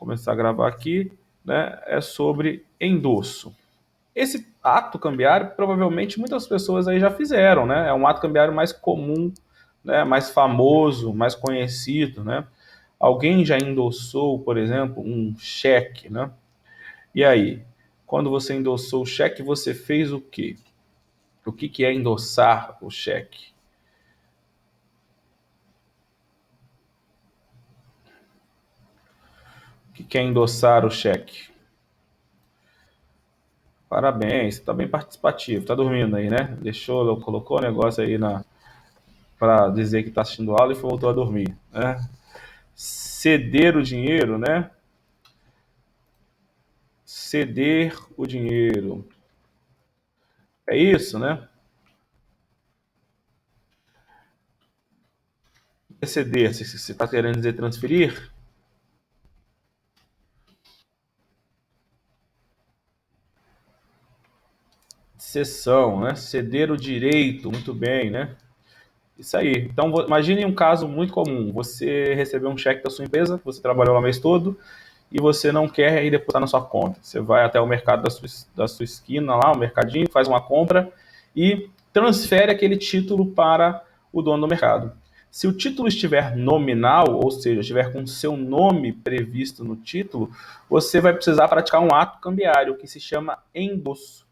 começar a gravar aqui, né? É sobre endosso. Esse ato cambiário, provavelmente muitas pessoas aí já fizeram, né? É um ato cambiário mais comum, né? Mais famoso, mais conhecido, né? Alguém já endossou, por exemplo, um cheque, né? E aí, quando você endossou o cheque, você fez o quê? O que é endossar o cheque? O que é endossar o cheque? Parabéns, está bem participativo. Está dormindo aí, né? Colocou o negócio aí para dizer que está assistindo aula e voltou a dormir, né? Ceder o dinheiro, né? Ceder o dinheiro. É isso, né? Ceder, se você está querendo dizer transferir, cessão, né? Ceder o direito, muito bem, né? Isso aí. Então, imagine um caso muito comum. Você recebeu um cheque da sua empresa, você trabalhou lá o mês todo, e você não quer ir depositar na sua conta. Você vai até o mercado da sua esquina lá, o mercadinho, faz uma compra e transfere aquele título para o dono do mercado. Se o título estiver nominal, ou seja, estiver com seu nome previsto no título, você vai precisar praticar um ato cambiário que se chama endosso.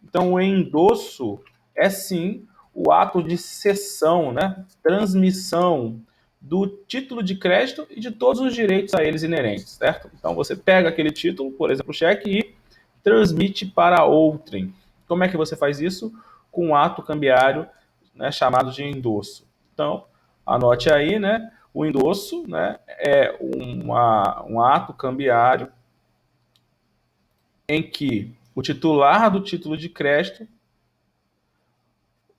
Então, o endosso é sim o ato de cessão, né? Transmissão do título de crédito e de todos os direitos a eles inerentes, certo? Então, você pega aquele título, por exemplo, o cheque, e transmite para outrem. Como é que você faz isso? Com um ato cambiário, né, chamado de endosso. Então, anote aí, né? O endosso, né, é um ato cambiário em que o titular do título de crédito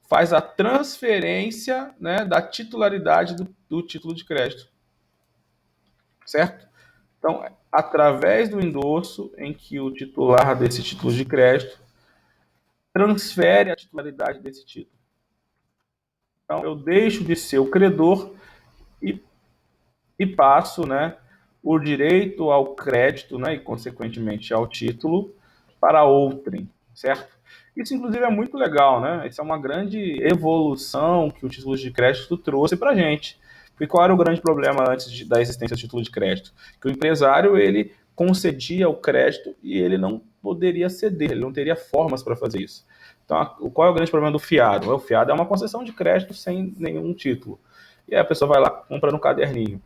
faz a transferência, né, da titularidade do título de crédito, certo? Então, através do endosso em que o titular desse título de crédito transfere a titularidade desse título. Então, eu deixo de ser o credor e, e passo, né, o direito ao crédito, né, e consequentemente ao título para outrem, certo? Isso, inclusive, é muito legal, né? Isso é uma grande evolução que o título de crédito trouxe para a gente. Porque qual era o grande problema antes da existência do título de crédito? Que o empresário, ele concedia o crédito e ele não poderia ceder, ele não teria formas para fazer isso. Então, qual é o grande problema do fiado? O fiado é uma concessão de crédito sem nenhum título. E aí a pessoa vai lá, compra no caderninho.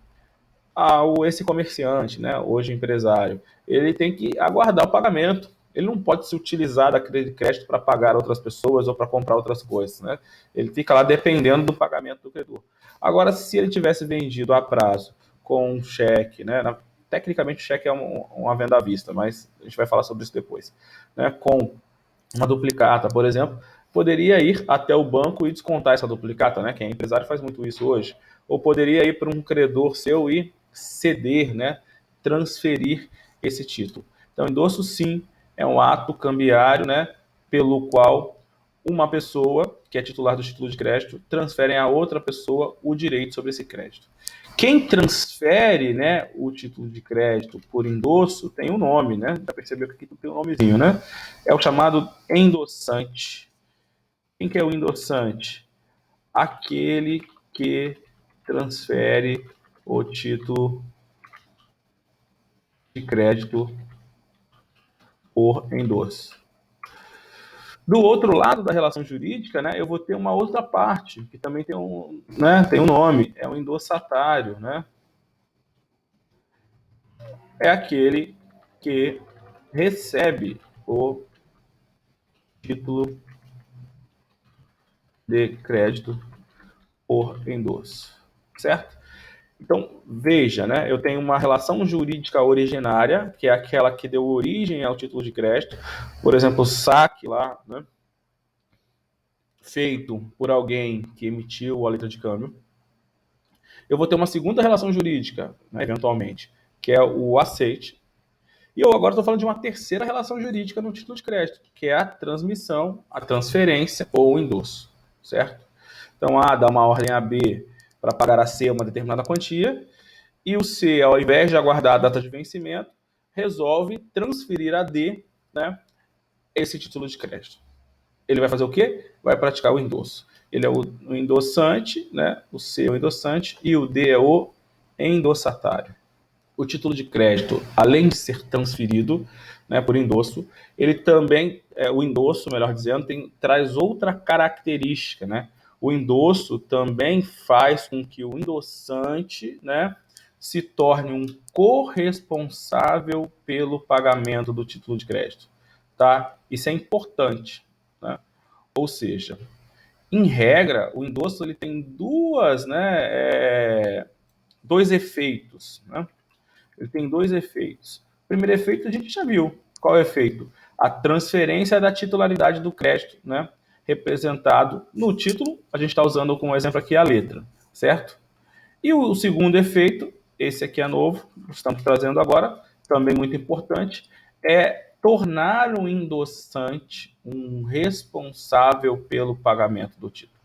Esse comerciante, né, hoje empresário, ele tem que aguardar o pagamento. Ele não pode se utilizar da crédito para pagar outras pessoas ou para comprar outras coisas, né? Ele fica lá dependendo do pagamento do credor. Agora, se ele tivesse vendido a prazo com um cheque, né? Tecnicamente, o cheque é uma venda à vista, mas a gente vai falar sobre isso depois. Né? Com uma duplicata, por exemplo, poderia ir até o banco e descontar essa duplicata, né? Quem é empresário faz muito isso hoje. Ou poderia ir para um credor seu e ceder, né? Transferir esse título. Então, endosso sim é um ato cambiário, né? Pelo qual uma pessoa que é titular do título de crédito transfere a outra pessoa o direito sobre esse crédito. Quem transfere, né, o título de crédito por endosso tem um nome, né? Já percebeu que aqui tem um nomezinho, né? É o chamado endossante. Quem que é o endossante? Aquele que transfere o título de crédito por endosso. Do outro lado da relação jurídica, né, eu vou ter uma outra parte, que também tem um nome, é o endossatário, né? É aquele que recebe o título de crédito por endosso, certo? Então, veja, né? Eu tenho uma relação jurídica originária, que é aquela que deu origem ao título de crédito, por exemplo, o saque lá, né? Feito por alguém que emitiu a letra de câmbio. Eu vou ter uma segunda relação jurídica, né, eventualmente, que é o aceite. E eu agora estou falando de uma terceira relação jurídica no título de crédito, que é a transmissão, a transferência ou o endosso, certo? Então, A dá uma ordem a B para pagar a C uma determinada quantia, E o C, ao invés de aguardar a data de vencimento, resolve transferir a D, né, esse título de crédito. Ele vai fazer o quê? Vai praticar o endosso. Ele é o endossante, né? O C é o endossante e o D é o endossatário. O título de crédito, além de ser transferido, né, por endosso, ele também, o endosso, melhor dizendo, traz outra característica, né? O endosso também faz com que o endossante, né, se torne um corresponsável pelo pagamento do título de crédito, tá? Isso é importante, né? Ou seja, em regra, o endosso ele tem dois efeitos, né? Ele tem dois efeitos. O primeiro efeito a gente já viu. Qual é o efeito? A transferência da titularidade do crédito, né? Representado no título, a gente está usando como exemplo aqui a letra, certo? E o segundo efeito, esse aqui é novo, estamos trazendo agora, também muito importante, é tornar o endossante um responsável pelo pagamento do título.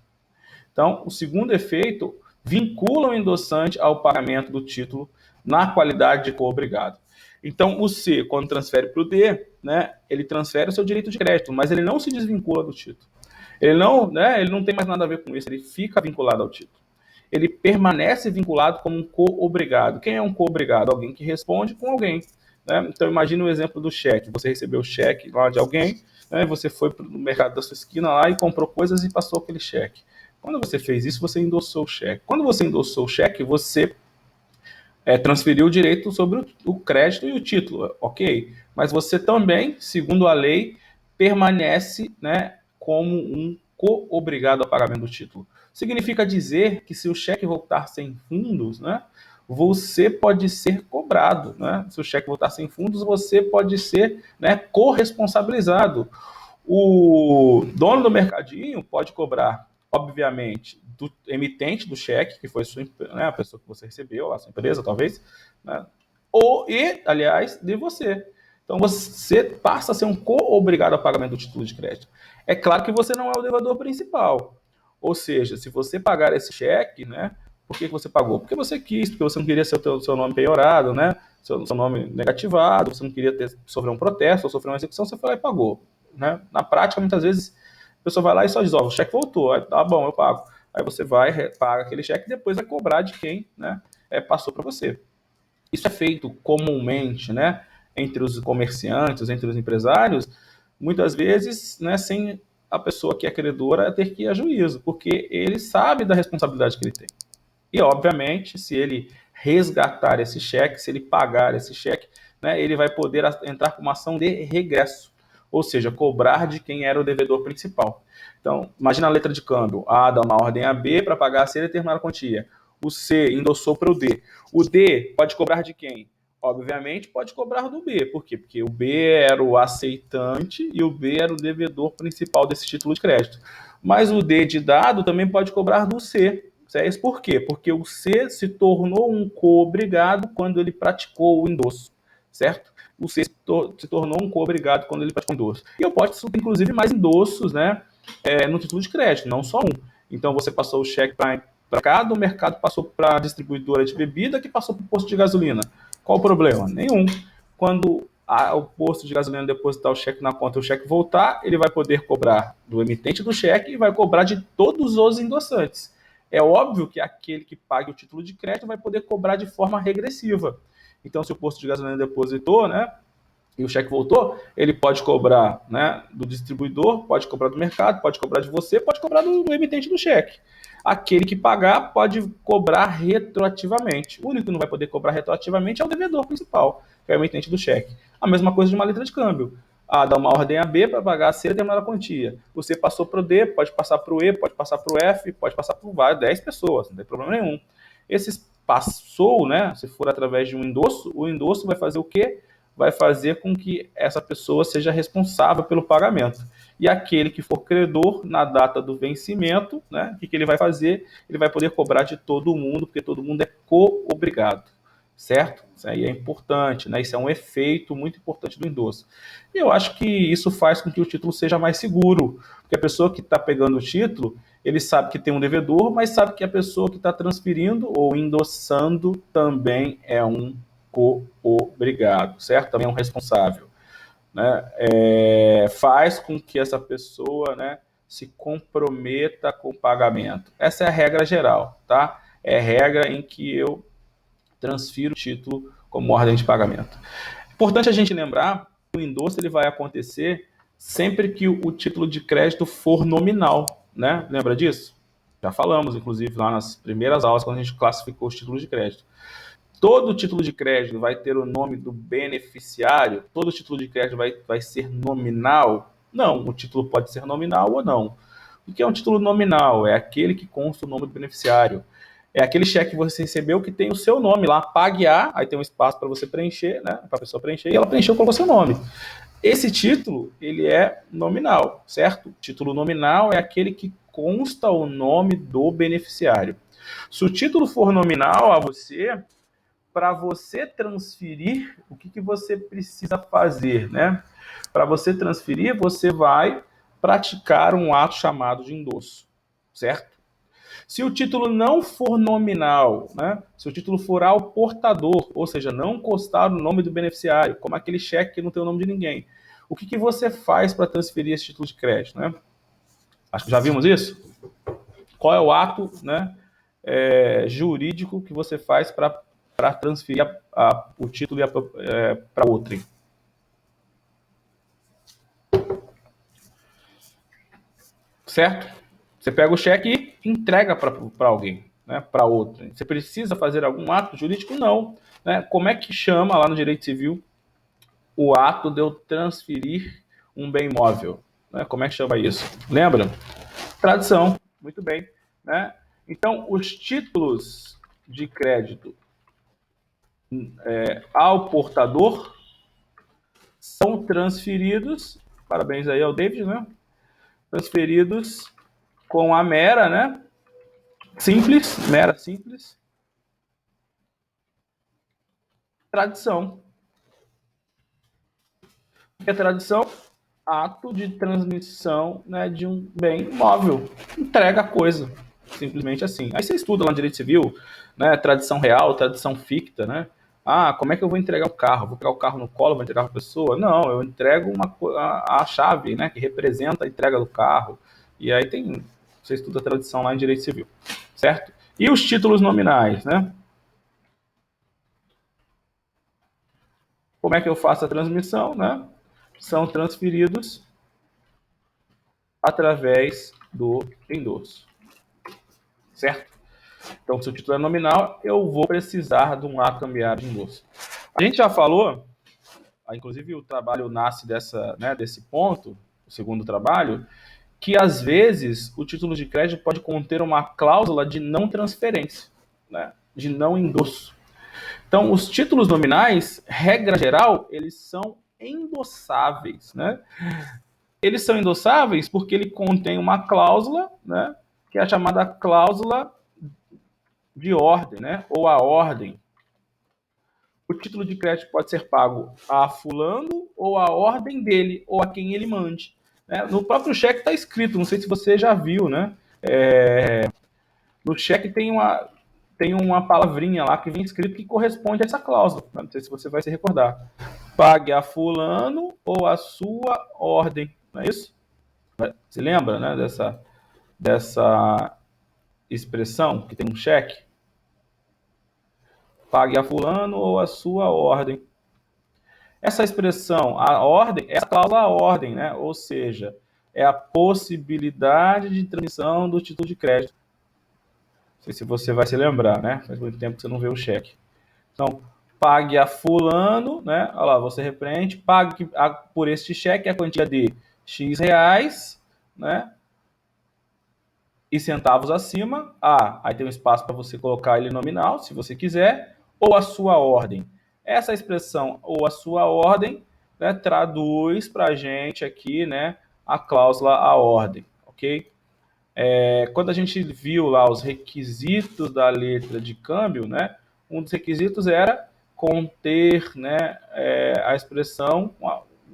Então, o segundo efeito vincula o endossante ao pagamento do título na qualidade de co-obrigado. Então, o C, quando transfere para o D, né, ele transfere o seu direito de crédito, mas ele não se desvincula do título. Ele não tem mais nada a ver com isso, ele fica vinculado ao título. Ele permanece vinculado como um co-obrigado. Quem é um co-obrigado? Alguém que responde com alguém. Né? Então, imagine o exemplo do cheque. Você recebeu o cheque lá de alguém, né? Você foi no mercado da sua esquina lá e comprou coisas e passou aquele cheque. Quando você fez isso, você endossou o cheque. Quando você endossou o cheque, você transferiu o direito sobre o crédito e o título, ok? Mas você também, segundo a lei, permanece, né, como um co-obrigado ao pagamento do título. Significa dizer que se o cheque voltar sem fundos, né, você pode ser cobrado, né? Se o cheque voltar sem fundos, você pode ser, né, corresponsabilizado. O dono do mercadinho pode cobrar, obviamente, do emitente do cheque, que foi né, a pessoa que você recebeu, a sua empresa, talvez, né? Aliás, de você. Então, você passa a ser um co-obrigado ao pagamento do título de crédito. É claro que você não é o devedor principal. Ou seja, se você pagar esse cheque, né? Por que você pagou? Porque você quis, porque você não queria ser o seu nome penhorado, né? Seu nome negativado, você não queria sofrer um protesto ou sofrer uma execução, você foi lá e pagou. Né? Na prática, muitas vezes, a pessoa vai lá e só diz, o cheque voltou, aí, tá bom, eu pago. Aí você vai, paga aquele cheque e depois vai cobrar de quem, né, passou para você. Isso é feito comumente, né, entre os comerciantes, entre os empresários, muitas vezes, né, sem a pessoa que é credora ter que ir a juízo, porque ele sabe da responsabilidade que ele tem. E, obviamente, se ele resgatar esse cheque, se ele pagar esse cheque, né, ele vai poder entrar com uma ação de regresso, ou seja, cobrar de quem era o devedor principal. Então, imagina a letra de câmbio. A dá uma ordem a B para pagar a C determinada quantia. O C endossou para o D. O D pode cobrar de quem? Obviamente, pode cobrar do B. Por quê? Porque o B era o aceitante e o B era o devedor principal desse título de crédito. Mas o D de dado também pode cobrar do C. Isso por quê? Porque o C se tornou um co-obrigado quando ele praticou o endosso, certo? O C se tornou um co-obrigado quando ele praticou o endosso. E eu posso ter, inclusive, mais endossos, né, no título de crédito, não só um. Então, você passou o cheque para cá, do mercado passou para a distribuidora de bebida, que passou para o posto de gasolina. Qual o problema? Nenhum. Quando o posto de gasolina depositar o cheque na conta e o cheque voltar, ele vai poder cobrar do emitente do cheque e vai cobrar de todos os endossantes. É óbvio que aquele que pague o título de crédito vai poder cobrar de forma regressiva. Então, se o posto de gasolina depositou, né, e o cheque voltou, ele pode cobrar, né, do distribuidor, pode cobrar do mercado, pode cobrar de você, pode cobrar do emitente do cheque. Aquele que pagar pode cobrar retroativamente. O único que não vai poder cobrar retroativamente é o devedor principal, que é o emitente do cheque. A mesma coisa de uma letra de câmbio. A dá uma ordem a B para pagar a C determinada quantia. Você passou para o D, pode passar para o E, pode passar para o F, pode passar para 10 pessoas, não tem problema nenhum. Esses passou, né, se for através de um endosso, o endosso vai fazer o quê? Vai fazer com que essa pessoa seja responsável pelo pagamento. E aquele que for credor na data do vencimento, né, o que ele vai fazer? Ele vai poder cobrar de todo mundo, porque todo mundo é co-obrigado, certo? Isso aí é importante, né? Isso é um efeito muito importante do endosso. E eu acho que isso faz com que o título seja mais seguro, porque a pessoa que está pegando o título, ele sabe que tem um devedor, mas sabe que a pessoa que está transferindo ou endossando também é um co-obrigado, certo? Também é um responsável, né? Faz com que essa pessoa, né, se comprometa com o pagamento. Essa é a regra geral, tá? É a regra em que eu transfiro o título como ordem de pagamento. Importante a gente lembrar que o endosso ele vai acontecer sempre que o título de crédito for nominal, né? Lembra disso? Já falamos, inclusive, lá nas primeiras aulas, quando a gente classificou os títulos de crédito. Todo título de crédito vai ter o nome do beneficiário? Todo título de crédito vai ser nominal? Não, o título pode ser nominal ou não. O que é um título nominal? É aquele que consta o nome do beneficiário. É aquele cheque que você recebeu que tem o seu nome lá, pague A, aí tem um espaço para você preencher, né? Para a pessoa preencher, e ela preencheu e colocou seu nome. Esse título, ele é nominal, certo? Título nominal é aquele que consta o nome do beneficiário. Se o título for nominal a você, para você transferir, o que você precisa fazer, né? Para você transferir, você vai praticar um ato chamado de endosso, certo? Se o título não for nominal, né? Se o título for ao portador, ou seja, não constar o nome do beneficiário, como aquele cheque que não tem o nome de ninguém, o que você faz para transferir esse título de crédito, né? Acho que já vimos isso. Qual é o ato, né, jurídico que você faz para transferir o título para outrem? Certo? Você pega o cheque e entrega para alguém, né, para outrem. Você precisa fazer algum ato jurídico? Não. Né? Como é que chama lá no direito civil o ato de eu transferir um bem imóvel? Né? Como é que chama isso? Lembra? Tradição. Muito bem. Né? Então, os títulos de crédito ao portador são transferidos, parabéns aí ao David, né? Transferidos com a mera, né? Mera simples, tradição. O que é tradição? Ato de transmissão, né, de um bem imóvel. Entrega a coisa, simplesmente assim. Aí você estuda lá no direito civil, né, tradição real, tradição ficta, né? Ah, como é que eu vou entregar o carro? Vou pegar o carro no colo, vou entregar para a pessoa? Não, eu entrego a chave, né, que representa a entrega do carro. E aí você estuda a tradição lá em direito civil, certo? E os títulos nominais, né? Como é que eu faço a transmissão, né? São transferidos através do endosso, certo? Então, se o título é nominal, eu vou precisar de um ato cambiário de endosso. A gente já falou, inclusive o trabalho nasce desse ponto, o segundo trabalho, que às vezes o título de crédito pode conter uma cláusula de não transferência, né? De não endosso. Então, os títulos nominais, regra geral, eles são endossáveis, né? Eles são endossáveis porque ele contém uma cláusula, né, que é a chamada cláusula de ordem, né, ou a ordem. O título de crédito pode ser pago a fulano ou a ordem dele, ou a quem ele mande. Né? No próprio cheque está escrito, não sei se você já viu, né? No cheque tem uma palavrinha lá que vem escrito que corresponde a essa cláusula. Não sei se você vai se recordar. Pague a fulano ou a sua ordem. Não é isso? Você lembra, né, dessa expressão que tem um cheque? Pague a fulano ou a sua ordem. Essa expressão, a ordem, é a cláusula ordem, né? Ou seja, é a possibilidade de transmissão do título de crédito. Não sei se você vai se lembrar, né? Faz muito tempo que você não vê o cheque. Então, pague a fulano, né? Olha lá, você repreende, pague por este cheque a quantia de X reais, né? E centavos acima. Aí tem um espaço para você colocar ele nominal, se você quiser, ou a sua ordem. Essa expressão, ou a sua ordem, né, traduz para a gente aqui, né, a cláusula a ordem, ok? Quando a gente viu lá os requisitos da letra de câmbio, né, um dos requisitos era conter, né, a expressão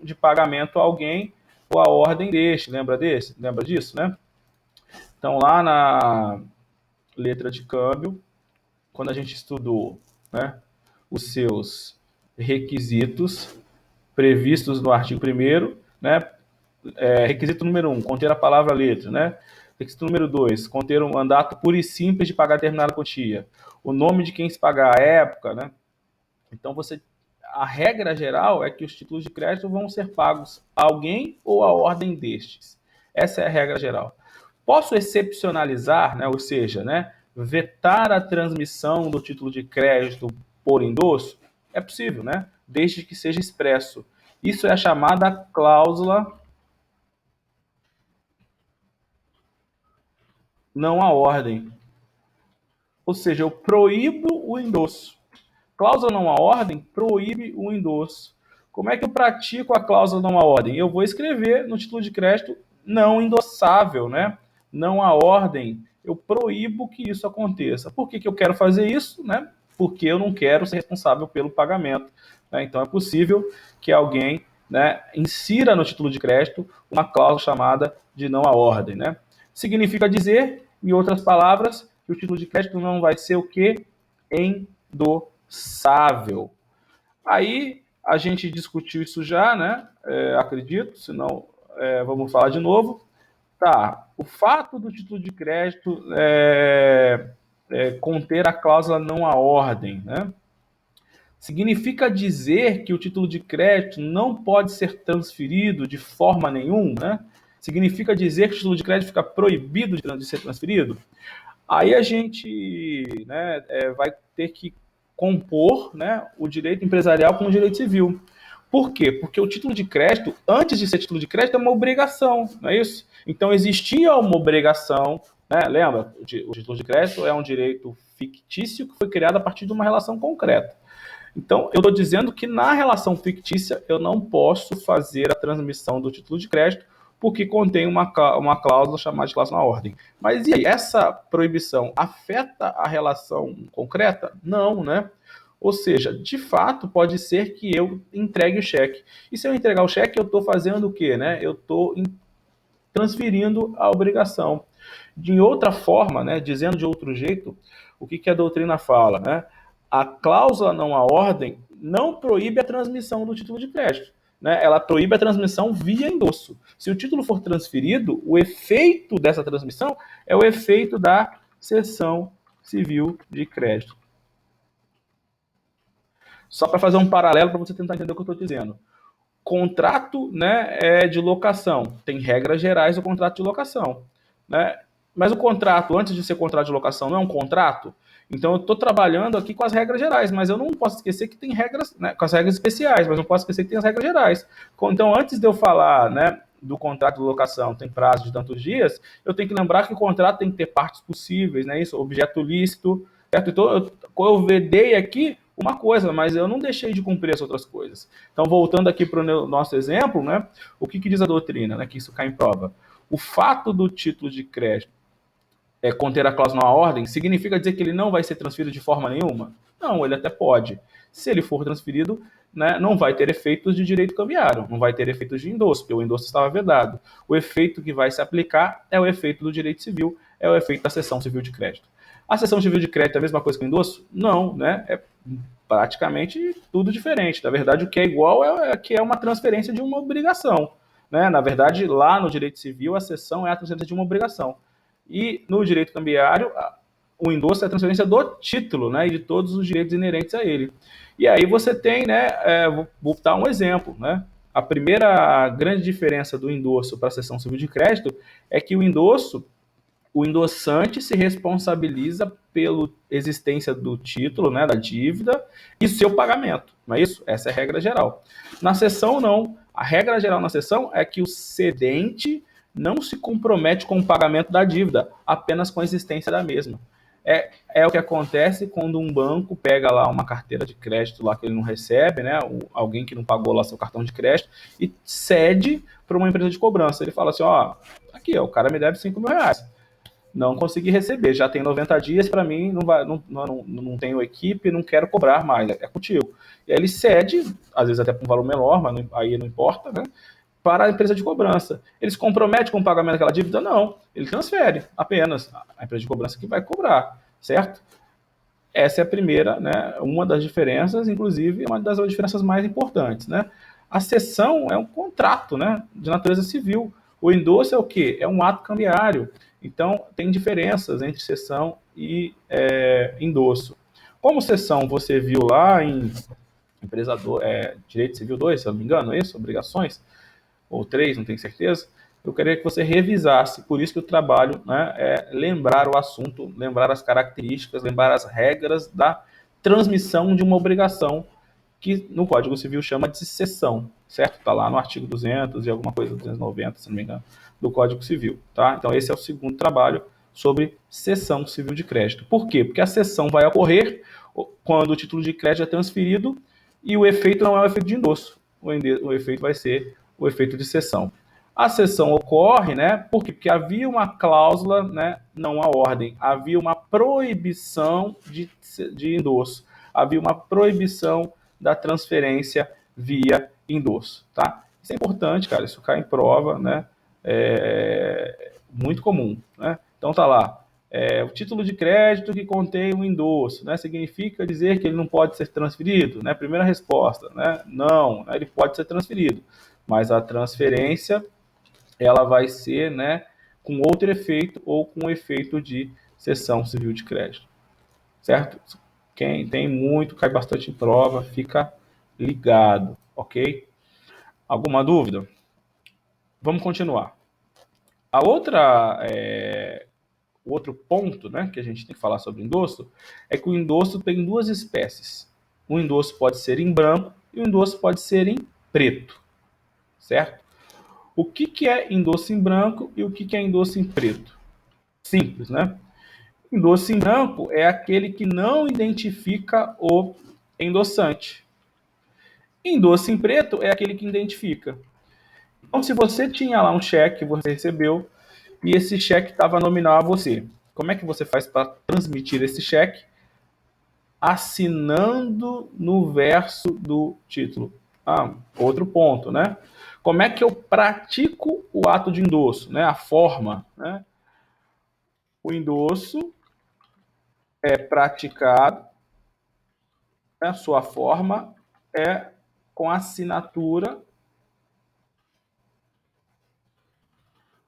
de pagamento a alguém ou a ordem deste. Lembra disso, né? Então, lá na letra de câmbio, quando a gente estudou, né, os seus requisitos previstos no artigo 1º, né, requisito número 1, conter a palavra letra, né? Requisito número 2, conter um mandato puro e simples de pagar determinada quantia. O nome de quem se pagar, a época, né? Então, a regra geral é que os títulos de crédito vão ser pagos a alguém ou a ordem destes. Essa é a regra geral. Posso excepcionalizar, né, ou seja, né, vetar a transmissão do título de crédito por endosso? É possível, né? Desde que seja expresso. Isso é a chamada cláusula não à ordem. Ou seja, eu proíbo o endosso. Cláusula não à ordem proíbe o endosso. Como é que eu pratico a cláusula não à ordem? Eu vou escrever no título de crédito não endossável, né? Não à ordem. Eu proíbo que isso aconteça. Por que eu quero fazer isso? Né? Porque eu não quero ser responsável pelo pagamento. Né? Então é possível que alguém, né, insira no título de crédito uma cláusula chamada de não à ordem. Né? Significa dizer, em outras palavras, que o título de crédito não vai ser o quê? Endossável. Aí a gente discutiu isso já, né? Acredito, senão vamos falar de novo. Tá, o fato do título de crédito conter a cláusula não à ordem, né? Significa dizer que o título de crédito não pode ser transferido de forma nenhuma, né? Significa dizer que o título de crédito fica proibido de ser transferido? Aí a gente, né, vai ter que compor, né, o direito empresarial com o direito civil. Por quê? Porque o título de crédito, antes de ser título de crédito, é uma obrigação, não é isso? Então existia uma obrigação, né? Lembra? O título de crédito é um direito fictício que foi criado a partir de uma relação concreta. Então, eu estou dizendo que na relação fictícia eu não posso fazer a transmissão do título de crédito porque contém uma cláusula chamada de cláusula na ordem. Mas e aí, essa proibição afeta a relação concreta? Não, né? Ou seja, de fato, pode ser que eu entregue o cheque. E se eu entregar o cheque, eu estou fazendo o quê? Né? Eu estou transferindo a obrigação. De outra forma, né, dizendo de outro jeito, o que a doutrina fala? Né? A cláusula não à ordem não proíbe a transmissão do título de crédito. Né? Ela proíbe a transmissão via endosso. Se o título for transferido, o efeito dessa transmissão é o efeito da cessão civil de crédito. Só para fazer um paralelo para você tentar entender o que eu estou dizendo. Contrato, né, de locação. Tem regras gerais do contrato de locação. Né? Mas o contrato, antes de ser contrato de locação, não é um contrato? Então eu estou trabalhando aqui com as regras gerais, mas eu não posso esquecer que tem regras, né, com as regras especiais, mas não posso esquecer que tem as regras gerais. Então, antes de eu falar, né, do contrato de locação tem prazo de tantos dias, eu tenho que lembrar que o contrato tem que ter partes possíveis, né, isso, objeto lícito, certo? Então, eu vedei aqui uma coisa, mas eu não deixei de cumprir as outras coisas. Então, voltando aqui para o nosso exemplo, né, o que diz a doutrina, né, que isso cai em prova? O fato do título de crédito conter a cláusula na ordem, significa dizer que ele não vai ser transferido de forma nenhuma? Não, ele até pode. Se ele for transferido, né, não vai ter efeitos de direito cambiário, não vai ter efeitos de endosso, porque o endosso estava vedado. O efeito que vai se aplicar é o efeito do direito civil, é o efeito da cessão civil de crédito. A cessão civil de crédito é a mesma coisa que o endosso? Não, né? É praticamente tudo diferente. Na verdade, o que é igual é que é uma transferência de uma obrigação. Né? Na verdade, lá no direito civil, a cessão é a transferência de uma obrigação. E no direito cambiário, o endosso é a transferência do título, né, e de todos os direitos inerentes a ele. E aí você tem, né, vou dar um exemplo, né, a primeira grande diferença do endosso para a cessão civil de crédito é que o endossante se responsabiliza pela existência do título, né, da dívida e seu pagamento, não é isso? Essa é a regra geral. Na cessão, não. A regra geral na cessão é que o cedente não se compromete com o pagamento da dívida, apenas com a existência da mesma. É o que acontece quando um banco pega lá uma carteira de crédito lá que ele não recebe, né? Alguém que não pagou lá seu cartão de crédito e cede para uma empresa de cobrança. Ele fala assim, ó, aqui, ó, o cara me deve 5 mil reais. Não consegui receber, já tem 90 dias, para mim não tenho equipe, não quero cobrar mais, é contigo. E aí ele cede, às vezes até por um valor menor, mas aí não importa, né? para a empresa de cobrança. Ele se compromete com o pagamento daquela dívida? Não. Ele transfere apenas. A empresa de cobrança que vai cobrar, certo? Essa é a primeira, né, uma das diferenças, inclusive uma das diferenças mais importantes, né? A cessão é um contrato, né, de natureza civil. O endosso é o quê? É um ato cambiário. Então, tem diferenças entre cessão e endosso. Como cessão você viu lá em Direito Civil 2, se eu não me engano, é isso? Obrigações, ou 3, não tenho certeza. Eu queria que você revisasse, por isso que o trabalho, né, é lembrar o assunto, lembrar as características, lembrar as regras da transmissão de uma obrigação, que no Código Civil chama de cessão, certo? Está lá no artigo 200 e alguma coisa, 290, se não me engano, do Código Civil, tá? Então esse é o segundo trabalho sobre cessão civil de crédito. Por quê? Porque a cessão vai ocorrer quando o título de crédito é transferido e o efeito não é o efeito de endosso. O efeito vai ser o efeito de cessão. A cessão ocorre, né? Por quê? Porque havia uma cláusula, né? Não a ordem, havia uma proibição de endosso, havia uma proibição da transferência via endosso, tá? Isso é importante, cara, isso cai em prova, né? É muito comum, né? Então tá lá, o título de crédito que contém um endosso, né? Significa dizer que ele não pode ser transferido, né? Primeira resposta, né? Não, né? Ele pode ser transferido, mas a transferência ela vai ser, né, com outro efeito ou com o efeito de cessão civil de crédito, certo? Quem tem muito, cai bastante em prova, fica ligado, ok? Alguma dúvida? Vamos continuar. A outra, o outro ponto, né, que a gente tem que falar sobre endosso é que o endosso tem duas espécies. O endosso pode ser em branco e o endosso pode ser em preto, certo? O que é endosso em branco e o que é endosso em preto? Simples, né? Endosso em branco é aquele que não identifica o endossante. Endosso em preto é aquele que identifica. Então, se você tinha lá um cheque que você recebeu e esse cheque estava nominal a você, como é que você faz para transmitir esse cheque? Assinando no verso do título. Outro ponto, né? Como é que eu pratico o ato de endosso, né? A forma, né? O endosso é praticado, né? A sua forma é com assinatura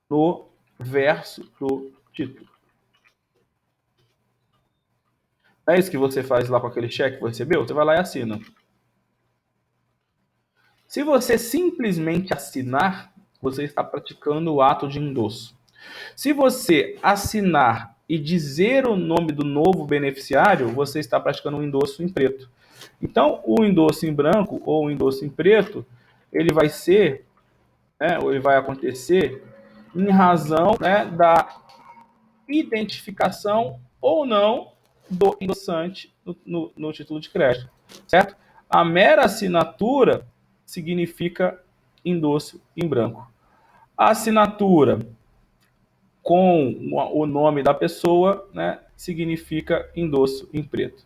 no verso do título. É isso que você faz lá com aquele cheque que você recebeu? Você vai lá e assina. Se você simplesmente assinar, você está praticando o ato de endosso. Se você assinar e dizer o nome do novo beneficiário, você está praticando um endosso em preto. Então, o endosso em branco ou o endosso em preto, ele vai ser, né, ou ele vai acontecer em razão, né, da identificação ou não do endossante no título de crédito, certo? A mera assinatura significa endosso em branco. A assinatura com o nome da pessoa, né, significa endosso em preto.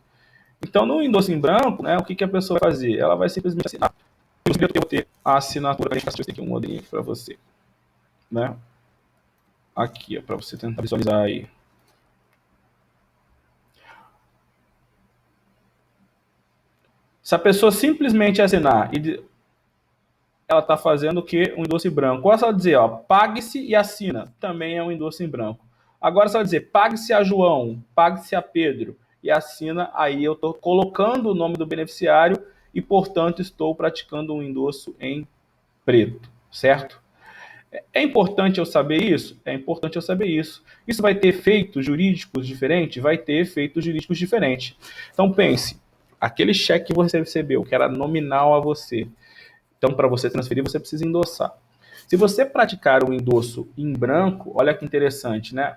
Então, no endosso em branco, né, o que a pessoa vai fazer? Ela vai simplesmente assinar. Eu vou ter a assinatura, deixa eu aqui um modelinho para você, né? Aqui, para você tentar visualizar aí. Se a pessoa simplesmente assinar e ela está fazendo o quê? Um endosso em branco. Ou se ela dizer, ó, pague-se e assina, também é um endosso em branco. Agora, se ela dizer, pague-se a João, pague-se a Pedro e assina, aí eu estou colocando o nome do beneficiário e, portanto, estou praticando um endosso em preto, certo? É importante eu saber isso? É importante eu saber isso. Isso vai ter efeitos jurídicos diferentes? Vai ter efeitos jurídicos diferentes. Então, pense, aquele cheque que você recebeu, que era nominal a você, então, para você transferir, você precisa endossar. Se você praticar um endosso em branco, olha que interessante, né?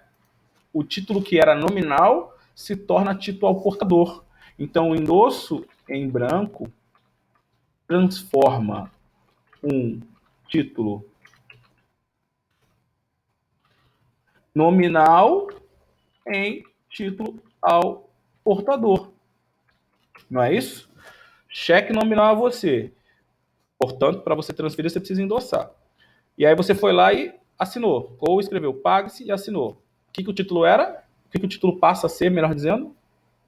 O título que era nominal se torna título ao portador. Então, o endosso em branco transforma um título nominal em título ao portador. Não é isso? Cheque nominal a você. Portanto, para você transferir, você precisa endossar. E aí você foi lá e assinou, ou escreveu pague-se e assinou. O que o título era? O que o título passa a ser, melhor dizendo?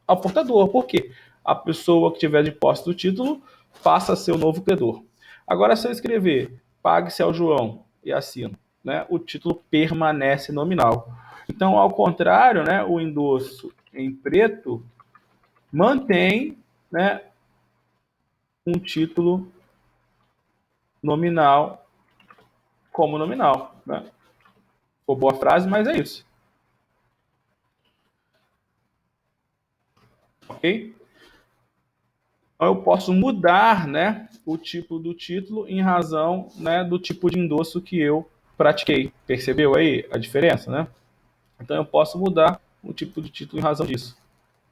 Ao portador. Por quê? A pessoa que tiver de posse do título passa a ser o novo credor. Agora, se eu escrever pague-se ao João e assino, né, o título permanece nominal. Então, ao contrário, né, o endosso em preto mantém, né, um título nominal como nominal. Né? Ficou boa a frase, mas é isso. Ok? Então, eu posso mudar, né, o tipo do título em razão, né, do tipo de endosso que eu pratiquei. Percebeu aí a diferença, né? Então eu posso mudar o tipo de título em razão disso.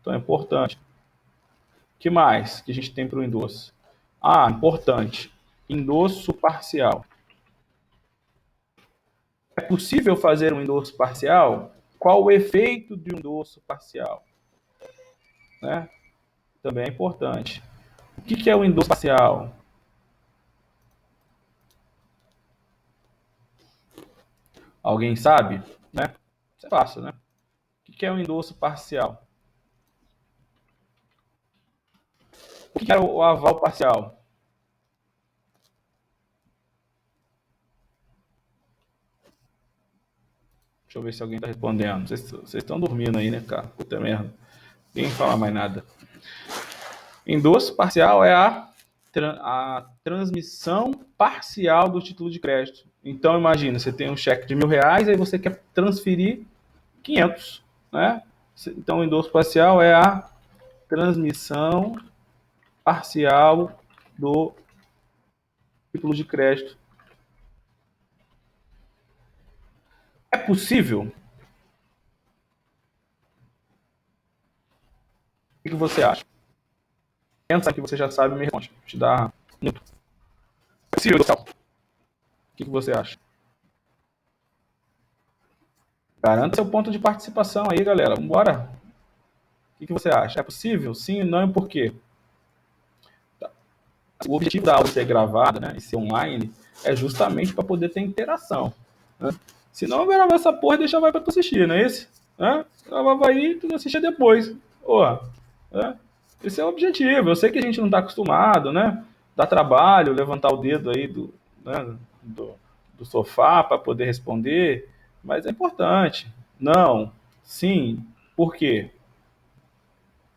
Então é importante. O que mais que a gente tem para o endosso? Ah, importante. Endosso parcial. É possível fazer um endosso parcial? Qual o efeito de um endosso parcial? Né? Também é importante. O que é o endosso parcial? Alguém sabe? Né? Isso é fácil, né? O que é um endosso parcial? O que é o aval parcial? Deixa eu ver se alguém está respondendo. Vocês estão dormindo aí, né, cara? Puta merda. Ninguém fala mais nada. Endosso parcial é a transmissão parcial do título de crédito. Então, imagina, você tem um cheque de R$ 1.000, aí você quer transferir 500, né? Então, o endosso parcial é a transmissão parcial do título de crédito. É possível? O que você acha? Pensa que você já sabe e me responde. Te dá muito. É possível, Gustavo? O que você acha? Garanta seu ponto de participação aí, galera. Vambora. O que você acha? É possível? Sim, não e por quê? O objetivo da aula ser gravada, né, e ser online, é justamente para poder ter interação. Né? Se não, eu gravar essa porra e deixar vai para tu assistir, não é isso? Né? Gravava aí e tu assistia depois. Porra, né? Esse é o objetivo. Eu sei que a gente não está acostumado, né? Dá trabalho levantar o dedo aí né, do sofá para poder responder, mas é importante. Não, sim, por quê?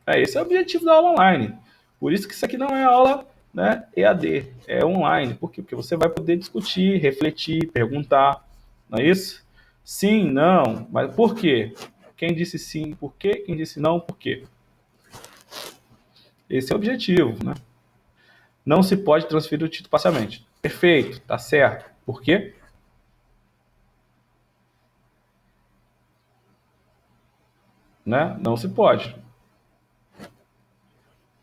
Esse é o objetivo da aula online. Por isso que isso aqui não é aula, né, EAD, é online. Por quê? Porque você vai poder discutir, refletir, perguntar, não é isso? Sim, não, mas por quê? Quem disse sim, por quê? Quem disse não, por quê? Esse é o objetivo, né? Não se pode transferir o título parcialmente. Perfeito, tá certo. Por quê? Né? Não se pode.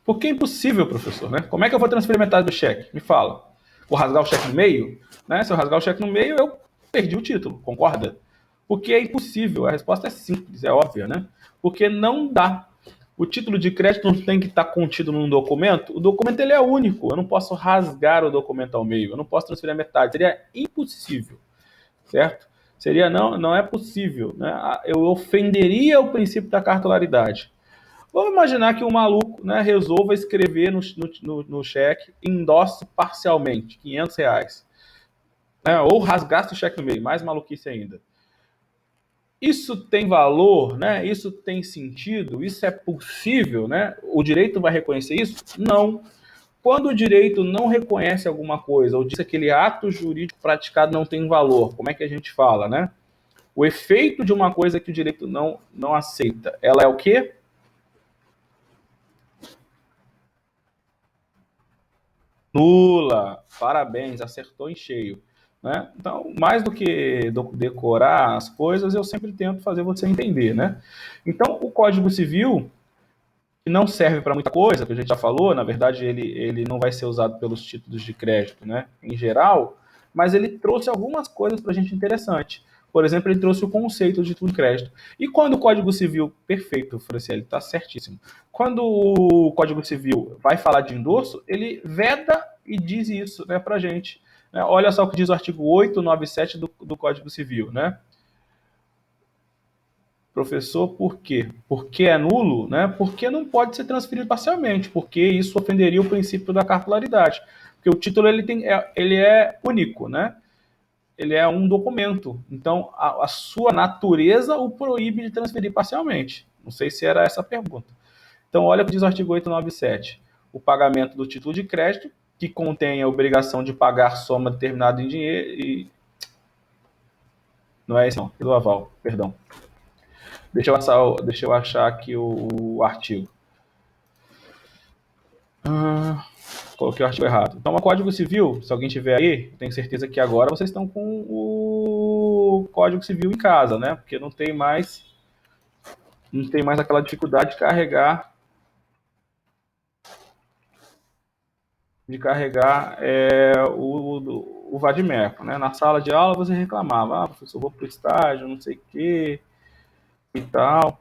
Porque é impossível, professor, né? Como é que eu vou transferir metade do cheque? Me fala. Vou rasgar o cheque no meio? Né? Se eu rasgar o cheque no meio, eu perdi o título, concorda? Porque é impossível. A resposta é simples, é óbvia, né? Porque não dá. O título de crédito não tem que estar contido num documento. O documento ele é único. Eu não posso rasgar o documento ao meio. Eu não posso transferir a metade. Seria impossível, certo? Seria não é possível, né? Eu ofenderia o princípio da cartolaridade. Vamos imaginar que um maluco, né, resolva escrever no cheque endosse parcialmente, R$ 500. Né, ou rasgasse o cheque no meio, mais maluquice ainda. Isso tem valor, né? Isso tem sentido? Isso é possível, né? O direito vai reconhecer isso? Não. Quando o direito não reconhece alguma coisa, ou diz que aquele ato jurídico praticado não tem valor, como é que a gente fala, né? O efeito de uma coisa que o direito não aceita, ela é o quê? Nula. Parabéns, acertou em cheio. Né? Então, mais do que decorar as coisas, eu sempre tento fazer você entender. Né? Então, o Código Civil, que não serve para muita coisa, que a gente já falou, na verdade, ele não vai ser usado pelos títulos de crédito, né? Em geral, mas ele trouxe algumas coisas para a gente interessante. Por exemplo, ele trouxe o conceito de título de crédito. E quando o Código Civil, perfeito, Franciele, está certíssimo. Quando o Código Civil vai falar de endosso, ele veda e diz isso, né, para a gente. Né? Olha só o que diz o artigo 897 do Código Civil, né? Professor, por quê? Porque é nulo, né? Porque não pode ser transferido parcialmente, porque isso ofenderia o princípio da cartularidade. Porque o título ele é único, né? Ele é um documento. Então, a sua natureza o proíbe de transferir parcialmente. Não sei se era essa a pergunta. Então, olha o que diz o artigo 897. O pagamento do título de crédito, que contém a obrigação de pagar soma determinada em dinheiro e... Não é esse não, do aval, perdão. Deixa eu achar aqui o artigo. Coloquei o artigo errado. Então, o Código Civil, se alguém tiver aí, tenho certeza que agora vocês estão com o Código Civil em casa, né? Porque não tem mais aquela dificuldade de carregar o vadimeco, né? Na sala de aula você reclamava, professor, vou para o estágio, não sei o quê e tal.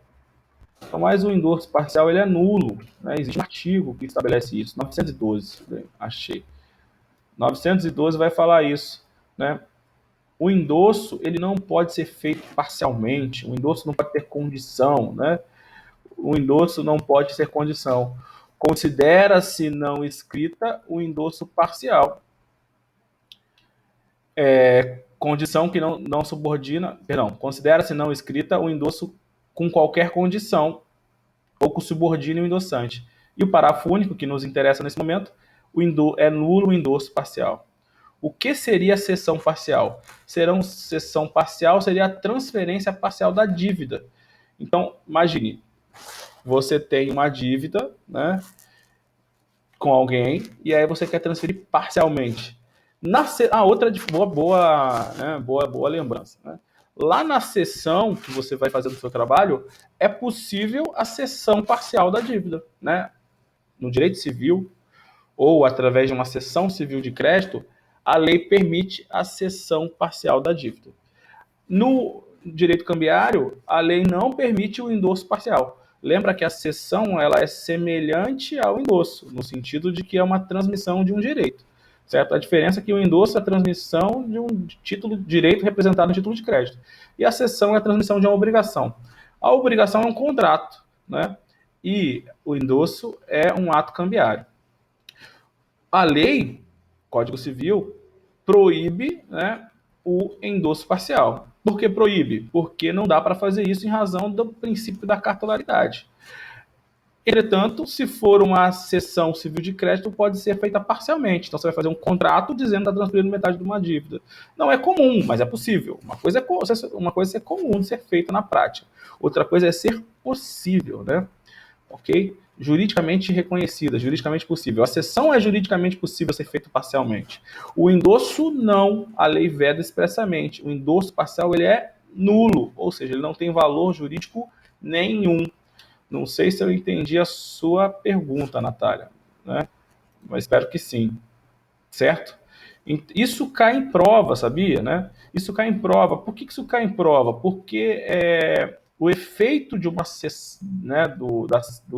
Então, mas o endorso parcial ele é nulo, né? Existe um artigo que estabelece isso, 912, achei. 912 vai falar isso, né? O endosso ele não pode ser feito parcialmente, o endosso não pode ter condição, né? O endosso não pode ser condição. Considera-se não escrita o endosso parcial. Condição que não subordina, perdão, considera-se não escrita o endosso com qualquer condição ou que subordine o endossante. E o parágrafo único que nos interessa nesse momento, é nulo o endosso parcial. O que seria a cessão parcial? Cessão parcial seria a transferência parcial da dívida. Então, imagine, você tem uma dívida, né, com alguém e aí você quer transferir parcialmente. Outra boa lembrança, né? Lá na cessão que você vai fazer no seu trabalho, é possível a cessão parcial da dívida, né? No direito civil ou através de uma cessão civil de crédito, a lei permite a cessão parcial da dívida. No direito cambiário, a lei não permite o endosso parcial. Lembra que a cessão ela é semelhante ao endosso, no sentido de que é uma transmissão de um direito. Certo? A diferença é que o endosso é a transmissão de um direito representado no título de crédito. E a cessão é a transmissão de uma obrigação. A obrigação é um contrato, né? E o endosso é um ato cambiário. A lei, Código Civil, proíbe, né, o endosso parcial. Por que proíbe? Porque não dá para fazer isso em razão do princípio da cartularidade. Entretanto, se for uma cessão civil de crédito, pode ser feita parcialmente. Então, você vai fazer um contrato dizendo que está transferindo metade de uma dívida. Não é comum, mas é possível. Uma coisa é ser comum de ser feita na prática. Outra coisa é ser possível, né? Ok? Juridicamente reconhecida, juridicamente possível. A cessão é juridicamente possível ser feita parcialmente. O endosso, não. A lei veda expressamente. O endosso parcial ele é nulo, ou seja, ele não tem valor jurídico nenhum. Não sei se eu entendi a sua pergunta, Natália, né? Mas espero que sim, certo? Isso cai em prova, sabia, né? Isso cai em prova. Por que isso cai em prova? Porque o efeito de uma né, do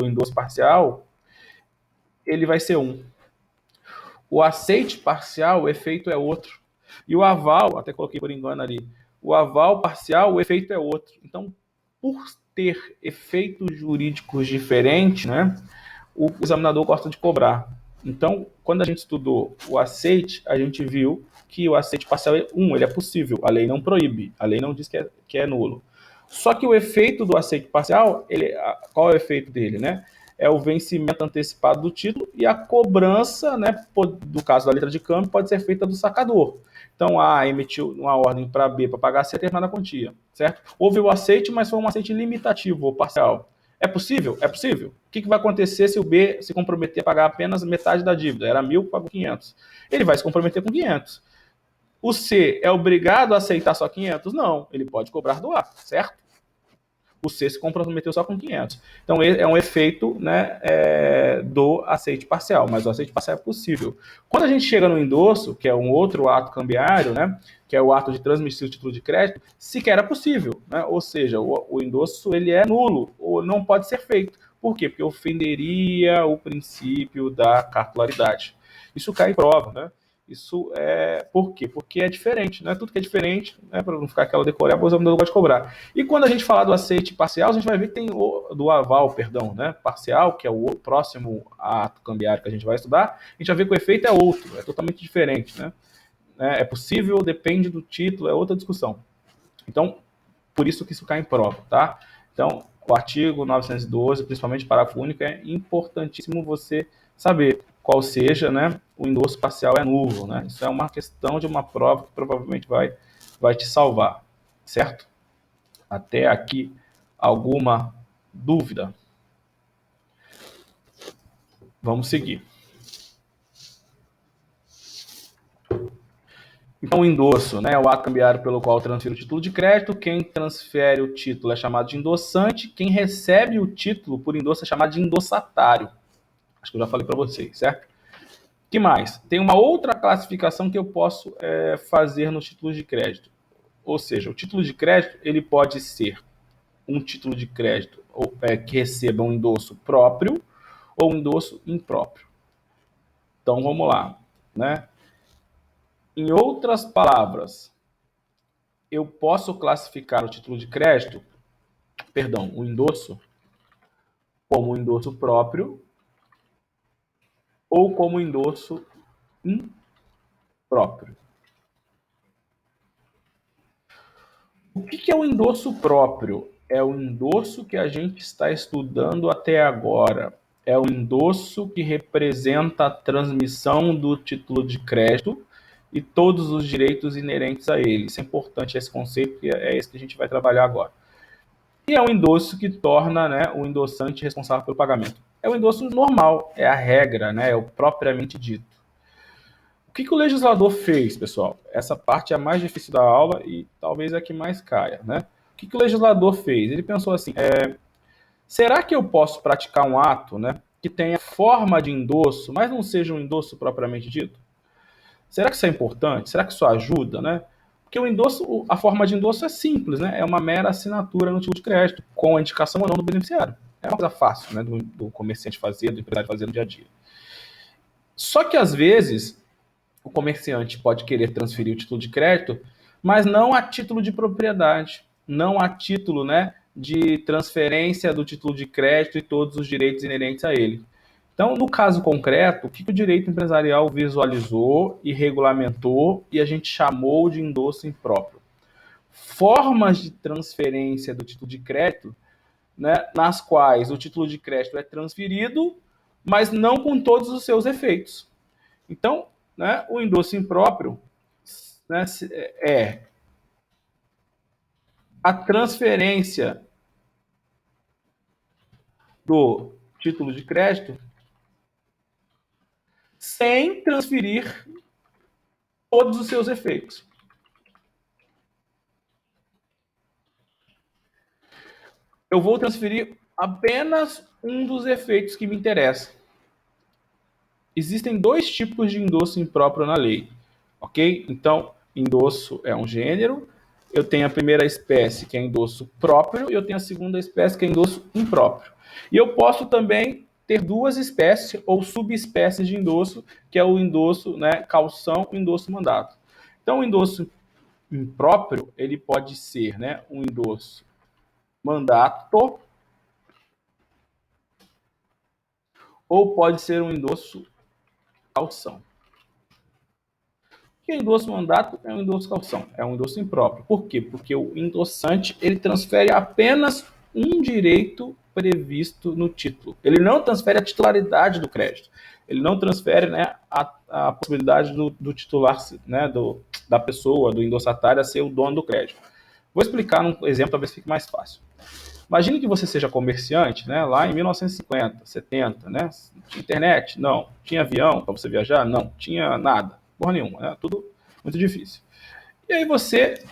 endosso parcial, ele vai ser um. O aceite parcial, o efeito é outro. E o aval, até coloquei por engano ali, o aval parcial, o efeito é outro. Então, por ter efeitos jurídicos diferentes, né, o examinador gosta de cobrar. Então, quando a gente estudou o aceite, a gente viu que o aceite parcial ele é possível, a lei não proíbe, a lei não diz que é nulo. Só que o efeito do aceite parcial, qual é o efeito dele, né? É o vencimento antecipado do título e a cobrança, né, do caso da letra de câmbio, pode ser feita do sacador. Então, A emitiu uma ordem para B para pagar C determinada quantia, certo? Houve o aceite, mas foi um aceite limitativo ou parcial. É possível? É possível. O que vai acontecer se o B se comprometer a pagar apenas metade da dívida? Era 1.000, pagou 500. Ele vai se comprometer com 500. O C é obrigado a aceitar só 500? Não, ele pode cobrar do A, certo? O C se comprometeu só com 500. Então, é um efeito, né, do aceite parcial, mas o aceite parcial é possível. Quando a gente chega no endosso, que é um outro ato cambiário, né, que é o ato de transmitir o título de crédito, sequer é possível, né? Ou seja, o endosso ele é nulo, ou não pode ser feito. Por quê? Porque ofenderia o princípio da cartularidade. Isso cai em prova, né? Isso é por quê? Porque é diferente, não é tudo que é diferente, né? Para não ficar aquela decoreba, o examinador pode cobrar. E quando a gente falar do aceite parcial, a gente vai ver que tem do aval, perdão, né? Parcial, que é o próximo ato cambiário que a gente vai estudar, a gente vai ver que o efeito é outro, é totalmente diferente, né? É possível, depende do título, é outra discussão. Então, por isso que isso cai em prova, tá? Então, o artigo 912, principalmente parágrafo único, é importantíssimo você saber qual seja, né, o endosso parcial é nulo, né? Isso é uma questão de uma prova que provavelmente vai te salvar, certo? Até aqui, alguma dúvida? Vamos seguir. Então, o endosso, né, é o ato cambiário pelo qual transfere o título de crédito. Quem transfere o título é chamado de endossante. Quem recebe o título por endosso é chamado de endossatário. Acho que eu já falei para vocês, certo? Que mais? Tem uma outra classificação que eu posso fazer nos títulos de crédito. Ou seja, o título de crédito ele pode ser um título de crédito que receba um endosso próprio ou um endosso impróprio. Então, vamos lá, né? Em outras palavras, eu posso classificar o título de crédito, perdão, o endosso, como um endosso próprio ou como endosso impróprio. O que é o endosso próprio? É o endosso que a gente está estudando até agora. É o endosso que representa a transmissão do título de crédito e todos os direitos inerentes a ele. Isso é importante, esse conceito, e é esse que a gente vai trabalhar agora. E é um endosso que torna, né, o endossante responsável pelo pagamento. É o endosso normal, é a regra, né, é o propriamente dito. O que o legislador fez, pessoal? Essa parte é a mais difícil da aula e talvez a que mais caia, né? O que o legislador fez? Ele pensou assim, será que eu posso praticar um ato, né, que tenha forma de endosso, mas não seja um endosso propriamente dito? Será que isso é importante? Será que isso ajuda, né? Porque o endosso, a forma de endosso é simples, né? É uma mera assinatura no título de crédito, com a indicação ou não do beneficiário. É uma coisa fácil, né, do comerciante fazer, do empresário fazer no dia a dia. Só que às vezes o comerciante pode querer transferir o título de crédito, mas não a título de propriedade, não a título, né, de transferência do título de crédito e todos os direitos inerentes a ele. Então, no caso concreto, o que o direito empresarial visualizou e regulamentou e a gente chamou de endosso impróprio? Formas de transferência do título de crédito, né, nas quais o título de crédito é transferido, mas não com todos os seus efeitos. Então, né, o endosso impróprio, né, é a transferência do título de crédito sem transferir todos os seus efeitos. Eu vou transferir apenas um dos efeitos que me interessa. Existem dois tipos de endosso impróprio na lei, ok? Então, endosso é um gênero, eu tenho a primeira espécie, que é endosso próprio, e eu tenho a segunda espécie, que é endosso impróprio. E eu posso também ter duas espécies ou subespécies de endosso, que é o endosso, né, calção e o endosso mandato. Então, o endosso impróprio, ele pode ser, né, um endosso mandato ou pode ser um endosso calção. Que endosso mandato é um endosso calção, é um endosso impróprio. Por quê? Porque o endossante ele transfere apenas um direito previsto no título. Ele não transfere a titularidade do crédito. Ele não transfere, né, a possibilidade do titular, né, da pessoa, do endossatário, a ser o dono do crédito. Vou explicar num exemplo, talvez fique mais fácil. Imagine que você seja comerciante, né, lá em 1950, 70, né? Tinha internet? Não. Tinha avião para você viajar? Não. Tinha nada. Porra nenhuma, né? Tudo muito difícil. E aí você,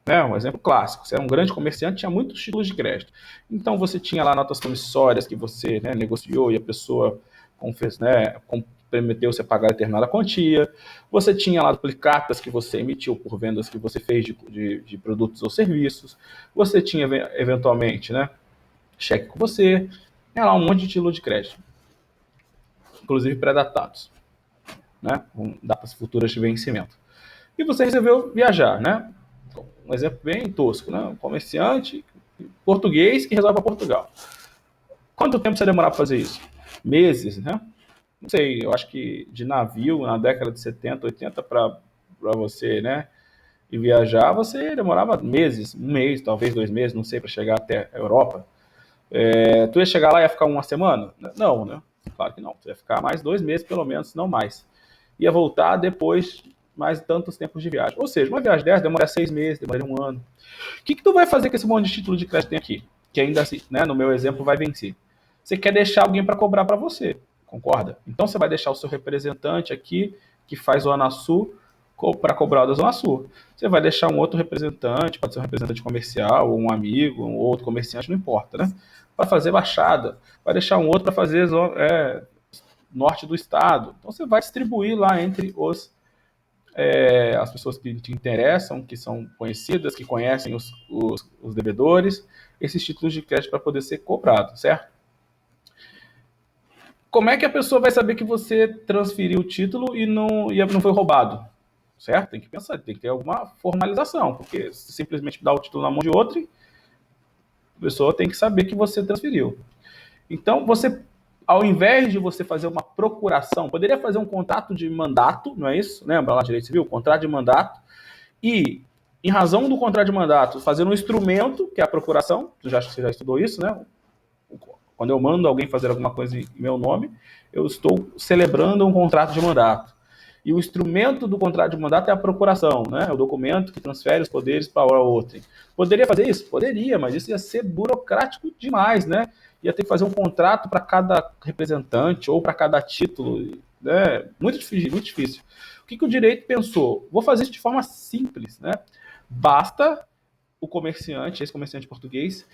né, um exemplo clássico, você era um grande comerciante, tinha muitos títulos de crédito. Então você tinha lá notas promissórias que você, né, negociou e a pessoa comprometeu-se a pagar determinada quantia. Você tinha lá duplicatas que você emitiu por vendas que você fez de produtos ou serviços. Você tinha, eventualmente, né, cheque com você. Tinha lá um monte de título de crédito, inclusive pré-datados. né, com datas futuras de vencimento. E você resolveu viajar, né? Um exemplo bem tosco, né? Um comerciante português que resolve para Portugal. Quanto tempo você demorar para fazer isso? Meses, né? Não sei, eu acho que de navio, na década de 70, 80, para você, né, e viajar, você demorava meses, um mês, talvez 2 meses, não sei, para chegar até a Europa. Tu ia chegar lá e ia ficar uma semana? Não, né? Claro que não. Você ia ficar mais 2 meses, pelo menos, não mais. Ia voltar depois mais tantos tempos de viagem. Ou seja, uma viagem dessa demora 6 meses, demora um ano. O que tu vai fazer com esse monte de título de crédito que tem aqui? Que ainda assim, né, no meu exemplo, vai vencer. Você quer deixar alguém para cobrar para você, concorda? Então você vai deixar o seu representante aqui, que faz Zona Sul, para cobrar da Zona Sul. Você vai deixar um outro representante, pode ser um representante comercial, ou um amigo, um outro comerciante, não importa, né? Para fazer baixada. Vai deixar um outro para fazer norte do estado. Então você vai distribuir lá entre as pessoas que te interessam, que são conhecidas, que conhecem os devedores, esses títulos de crédito para poder ser cobrado, certo? Como é que a pessoa vai saber que você transferiu o título e não foi roubado? Certo? Tem que pensar, tem que ter alguma formalização, porque se simplesmente dá o título na mão de outro, a pessoa tem que saber que você transferiu. Então, você, ao invés de você fazer uma procuração, poderia fazer um contrato de mandato, não é isso? Lembra lá, direito civil? Contrato de mandato. E, em razão do contrato de mandato, fazer um instrumento, que é a procuração, você já estudou isso, né? Quando eu mando alguém fazer alguma coisa em meu nome, eu estou celebrando um contrato de mandato. E o instrumento do contrato de mandato é a procuração, né? É o documento que transfere os poderes para a outrem. Poderia fazer isso? Poderia, mas isso ia ser burocrático demais, né? Ia ter que fazer um contrato para cada representante ou para cada título, né? Muito difícil, muito difícil. O que o direito pensou? Vou fazer isso de forma simples, né? Basta o comerciante, esse comerciante português,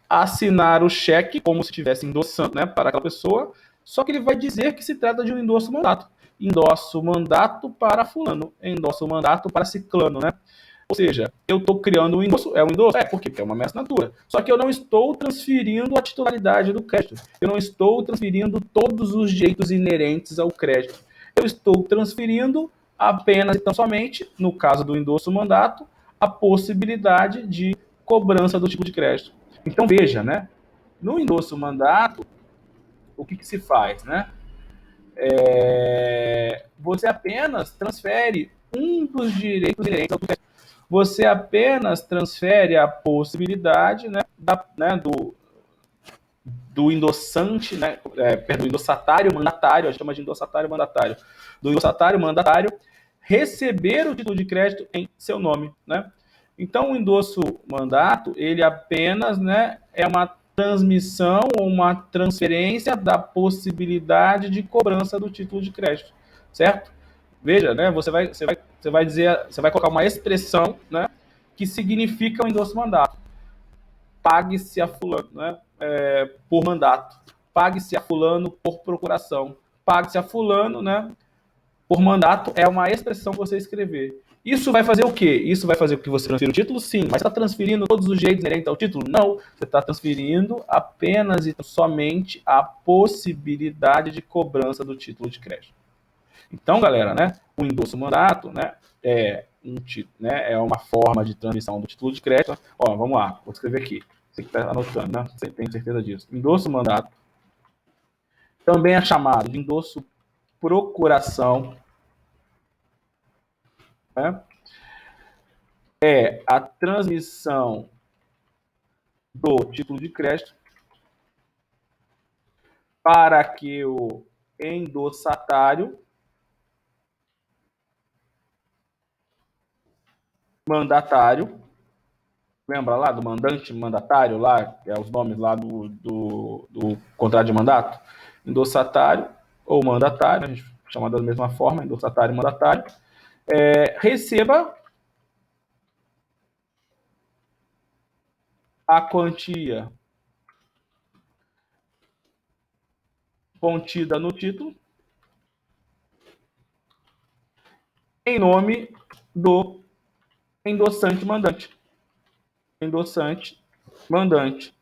assinar o cheque como se estivesse endossando, né, para aquela pessoa, só que ele vai dizer que se trata de um endosso mandato. Endosso mandato para fulano, endosso mandato para ciclano, né? Ou seja, eu estou criando um endosso, é um endosso? É, por quê? Porque é uma minha assinatura. Só que eu não estou transferindo a titularidade do crédito. Eu não estou transferindo todos os direitos inerentes ao crédito. Eu estou transferindo apenas e tão somente, no caso do endosso mandato, a possibilidade de cobrança do tipo de crédito. Então veja, né? No endosso mandato, o que se faz, né? Você apenas transfere um dos direitos inerentes ao crédito. Você apenas transfere a possibilidade, né, do endossante, né, perdão, endossatário mandatário, a gente chama de endossatário mandatário, do endossatário mandatário receber o título de crédito em seu nome, né? Então, o endosso mandato, ele apenas, né, é uma transmissão ou uma transferência da possibilidade de cobrança do título de crédito, certo? Veja, né, você vai dizer, você vai colocar uma expressão, né, que significa o endosso mandato. Pague-se a fulano, né, por mandato. Pague-se a fulano por procuração. Pague-se a fulano, né, por mandato é uma expressão que você escrever. Isso vai fazer o quê? Isso vai fazer com que você transfira o título? Sim. Mas você está transferindo todos os direitos inerentes ao título? Não. Você está transferindo apenas e somente a possibilidade de cobrança do título de crédito. Então, galera, né, o endosso mandato, né, é uma forma de transmissão do título de crédito. Ó, vamos lá, vou escrever aqui. Você que está anotando, né? Você tem certeza disso. Endosso mandato também é chamado de endosso procuração, né? É a transmissão do título de crédito para que o endossatário mandatário, lembra lá do mandante mandatário, lá, é os nomes lá do contrato de mandato? Endossatário ou mandatário, a gente chama da mesma forma, endossatário e mandatário, receba a quantia contida no título em nome do endossante mandante. Endossante mandante.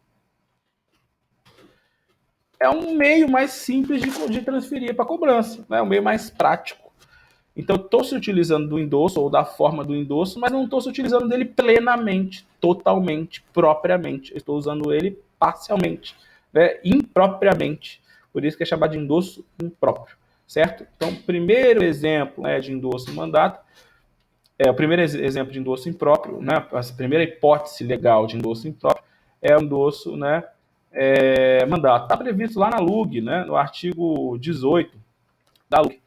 É um meio mais simples de transferir para cobrança, né? Um meio mais prático. Então, eu estou se utilizando do endosso ou da forma do endosso, mas não estou se utilizando dele plenamente, totalmente, propriamente. Eu estou usando ele parcialmente, né? Impropriamente. Por isso que é chamado de endosso impróprio, certo? Então, primeiro exemplo, né, de endosso mandato, o primeiro exemplo de endosso impróprio, né, a primeira hipótese legal de endosso impróprio é o endosso, né, mandato. Está previsto lá na LUG, né, no artigo 18 da LUG,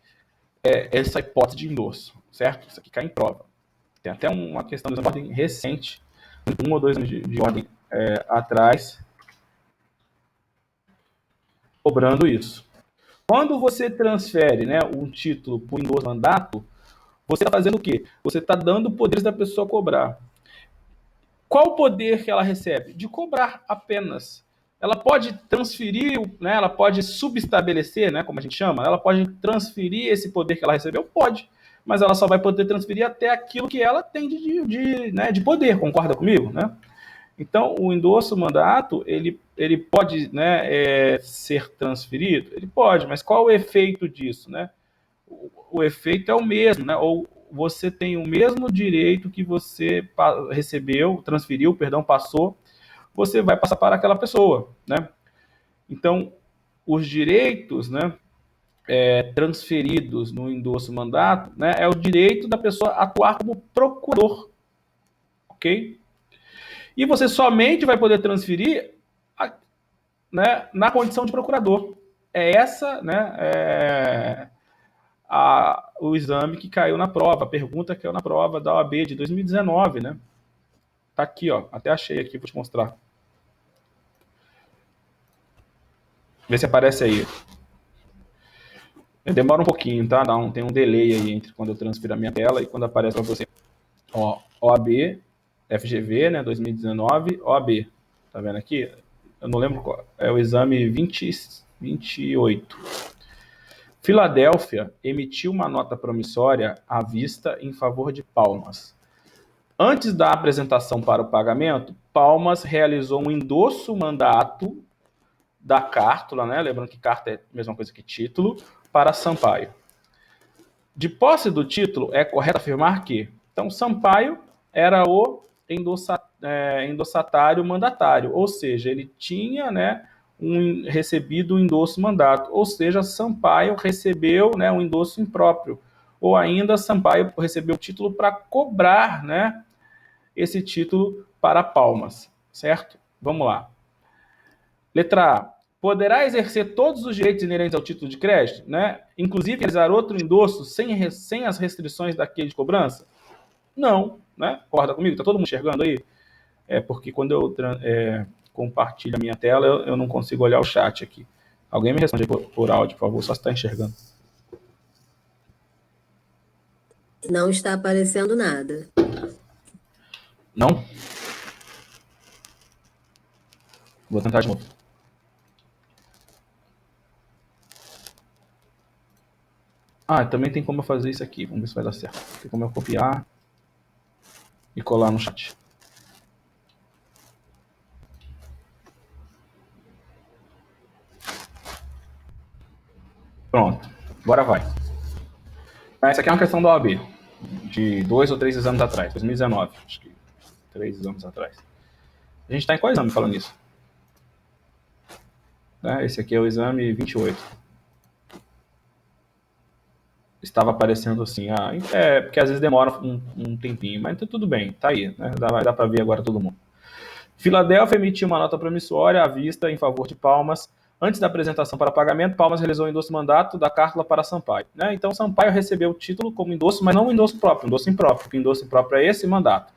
essa hipótese de endosso, certo? Isso aqui cai em prova. Tem até uma questão de ordem recente, 1 ou 2 anos de ordem atrás, cobrando isso. Quando você transfere, né, um título por endosso mandato, você está fazendo o quê? Você está dando poderes da pessoa cobrar. Qual o poder que ela recebe? De cobrar apenas. Ela pode transferir, né, ela pode subestabelecer, né, como a gente chama, ela pode transferir esse poder que ela recebeu? Pode. Mas ela só vai poder transferir até aquilo que ela tem de poder, concorda comigo? Né? Então, o endosso mandato, ele pode, né, ser transferido? Ele pode, mas qual o efeito disso? Né? O efeito é o mesmo, né? Ou você tem o mesmo direito que você recebeu, transferiu, perdão, passou, você vai passar para aquela pessoa, né? Então, os direitos, né, transferidos no endosso mandato, né, é o direito da pessoa atuar como procurador, ok? E você somente vai poder transferir, né, na condição de procurador. É essa, né, o exame que caiu na prova, a pergunta que caiu na prova da OAB de 2019, né? Tá aqui, ó. Até achei aqui, vou te mostrar. Vê se aparece aí. Demora um pouquinho, tá? Tem um delay aí entre quando eu transfiro a minha tela e quando aparece para você. Ó, OAB, FGV, né? 2019, OAB. Tá vendo aqui? Eu não lembro qual. É o exame 28. Filadélfia emitiu uma nota promissória à vista em favor de Palmas. Antes da apresentação para o pagamento, Palmas realizou um endosso mandato da cártula, né? Lembrando que carta é a mesma coisa que título, para Sampaio. De posse do título, é correto afirmar que, então, Sampaio era o endossatário mandatário, ou seja, ele tinha, né, recebido um endosso mandato, ou seja, Sampaio recebeu, né, um endosso impróprio, ou ainda Sampaio recebeu o título para cobrar, né, esse título para Palmas, certo? Vamos lá. Letra A. Poderá exercer todos os direitos inerentes ao título de crédito, né? Inclusive realizar outro endosso sem as restrições daquele de cobrança? Não, né? Concorda comigo? Está todo mundo enxergando aí? É porque quando eu compartilho a minha tela, eu não consigo olhar o chat aqui. Alguém me responde por áudio, por favor, só se está enxergando. Não está aparecendo nada. Não? Vou tentar de novo. Também tem como eu fazer isso aqui. Vamos ver se vai dar certo. Tem como eu copiar e colar no chat. Pronto. Agora vai. Essa aqui é uma questão da OAB. De 2 ou 3 anos atrás. 2019. Acho que 3 anos atrás. A gente está em qual exame falando isso? Né? Esse aqui é o exame 28. Estava aparecendo assim, porque às vezes demora um tempinho, mas tudo bem, tá aí, né? Dá para ver agora todo mundo. Filadélfia emitiu uma nota promissória à vista em favor de Palmas. Antes da apresentação para pagamento, Palmas realizou o endosso mandato da cártula para Sampaio. Né? Então, Sampaio recebeu o título como endosso, mas não o endosso próprio, endosso impróprio, porque endosso impróprio é esse mandato.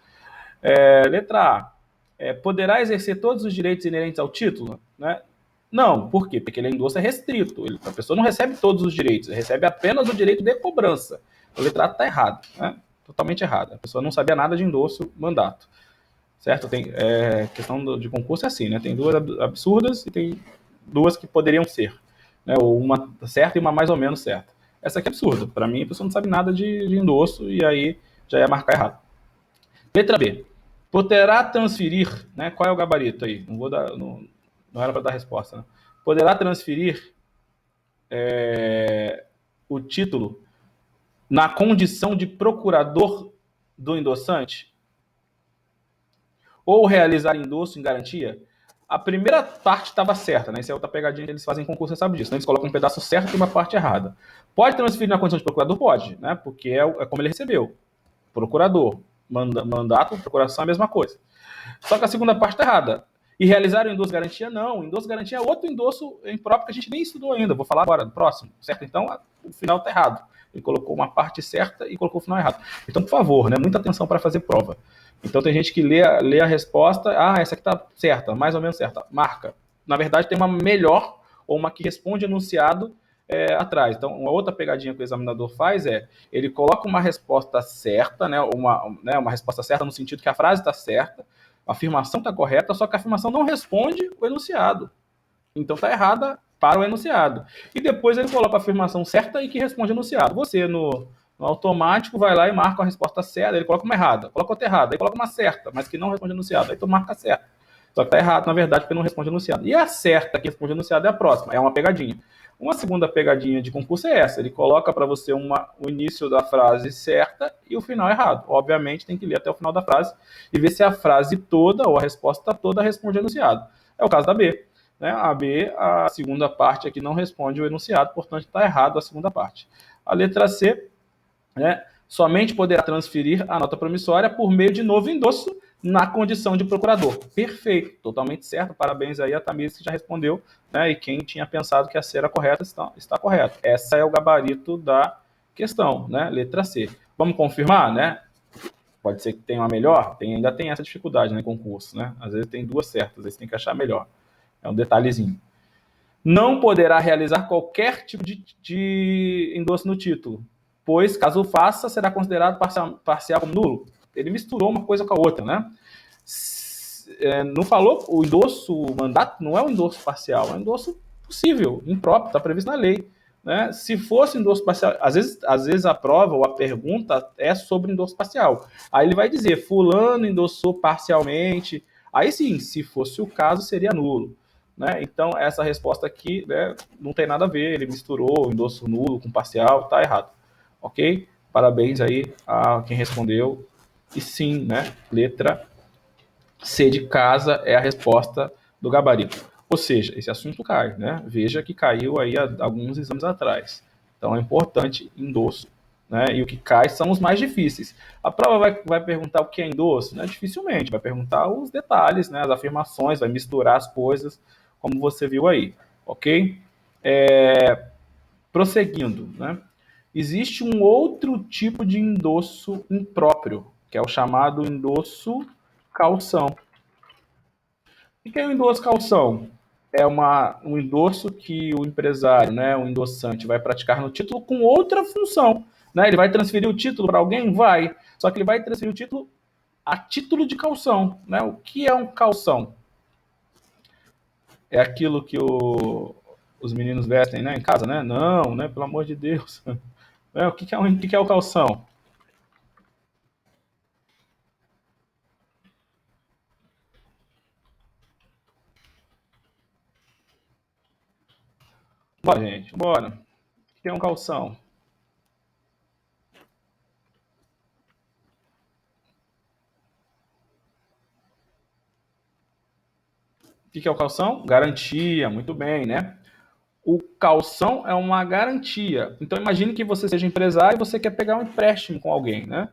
Letra A. Poderá exercer todos os direitos inerentes ao título? Né? Não, por quê? Porque ele endosso é restrito. A pessoa não recebe todos os direitos, recebe apenas o direito de cobrança. A letra A está errada, né? Totalmente errada. A pessoa não sabia nada de endosso mandato. Certo? Questão de concurso é assim, né? Tem duas absurdas e tem duas que poderiam ser. Né? Ou uma certa e uma mais ou menos certa. Essa aqui é absurda. Para mim, a pessoa não sabe nada de endosso e aí já ia marcar errado. Letra B. Poderá transferir, né? Qual é o gabarito aí? Não vou dar, não era para dar resposta, né? Poderá transferir o título na condição de procurador do endossante? Ou realizar endosso em garantia? A primeira parte estava certa, né? Essa é outra pegadinha que eles fazem em concurso, você sabe disso, né? Eles colocam um pedaço certo e uma parte errada. Pode transferir na condição de procurador? Pode, né? Porque é como ele recebeu. Procurador. Mandato, procuração é a mesma coisa. Só que a segunda parte está errada. E realizar o endosso garantia? Não. O endosso garantia é outro endosso impróprio que a gente nem estudou ainda. Vou falar agora, no próximo. Certo? Então, o final está errado. Ele colocou uma parte certa e colocou o final errado. Então, por favor, né, muita atenção para fazer prova. Então, tem gente que lê a resposta. Ah, essa aqui está certa, mais ou menos certa. Marca. Na verdade, tem uma melhor ou uma que responde enunciado atrás. Então, uma outra pegadinha que o examinador faz ele coloca uma resposta certa, né, uma resposta certa no sentido que a frase está certa, a afirmação está correta, só que a afirmação não responde o enunciado. Então está errada para o enunciado. E depois ele coloca a afirmação certa e que responde o enunciado. Você, no automático, vai lá e marca a resposta certa, ele coloca uma errada, coloca outra errada, aí coloca uma certa, mas que não responde o enunciado. Aí tu marca certa. Só que está errado, na verdade, porque não responde o enunciado. E a certa que responde o enunciado é a próxima, é uma pegadinha. Uma segunda pegadinha de concurso é essa, ele coloca para você o início da frase certa e o final errado. Obviamente tem que ler até o final da frase e ver se a frase toda ou a resposta toda responde o enunciado. É o caso da B. Né? A B, a segunda parte aqui não responde o enunciado, portanto está errado a segunda parte. A letra C, né, somente poderá transferir a nota promissória por meio de novo endosso na condição de procurador. Perfeito, totalmente certo. Parabéns aí a Tamires que já respondeu, né? E quem tinha pensado que a C era correta está correto. Essa é o gabarito da questão, né? Letra C. Vamos confirmar, né? Pode ser que tenha uma melhor, ainda tem essa dificuldade, né, em concurso, né? Às vezes tem duas certas, às vezes tem que achar melhor. É um detalhezinho. Não poderá realizar qualquer tipo de endosso no título, pois, caso faça, será considerado parcial como nulo. Ele misturou uma coisa com a outra, né? Não falou, o endosso, o mandato não é um endosso parcial, é um endosso possível, impróprio, está previsto na lei. Né? Se fosse endosso parcial, às vezes a prova ou a pergunta é sobre endosso parcial. Aí ele vai dizer, fulano endossou parcialmente. Aí sim, se fosse o caso, seria nulo. Né? Então, essa resposta aqui, né, não tem nada a ver, ele misturou endosso nulo com parcial, tá errado. Ok? Parabéns aí a quem respondeu. E sim, né, letra C de casa é a resposta do gabarito. Ou seja, esse assunto cai, né? Veja que caiu aí há alguns exames atrás. Então é importante endosso. Né? E o que cai são os mais difíceis. A prova vai perguntar o que é endosso? Né? Dificilmente, vai perguntar os detalhes, né? As afirmações, vai misturar as coisas, como você viu aí. Ok? Prosseguindo, né? Existe um outro tipo de endosso impróprio, que é o chamado endosso calção. O que é o endosso calção? É um endosso que o empresário, né, o endossante, vai praticar no título com outra função. Né? Ele vai transferir o título para alguém? Vai. Só que ele vai transferir o título a título de calção. Né? O que é um calção? É aquilo que os meninos vestem, né, em casa, né? Não, né? Pelo amor de Deus. O que é o calção? Bora, gente, bora. O que é um calção? O que é o calção? Garantia, muito bem, né? O calção é uma garantia. Então imagine que você seja empresário e você quer pegar um empréstimo com alguém, né?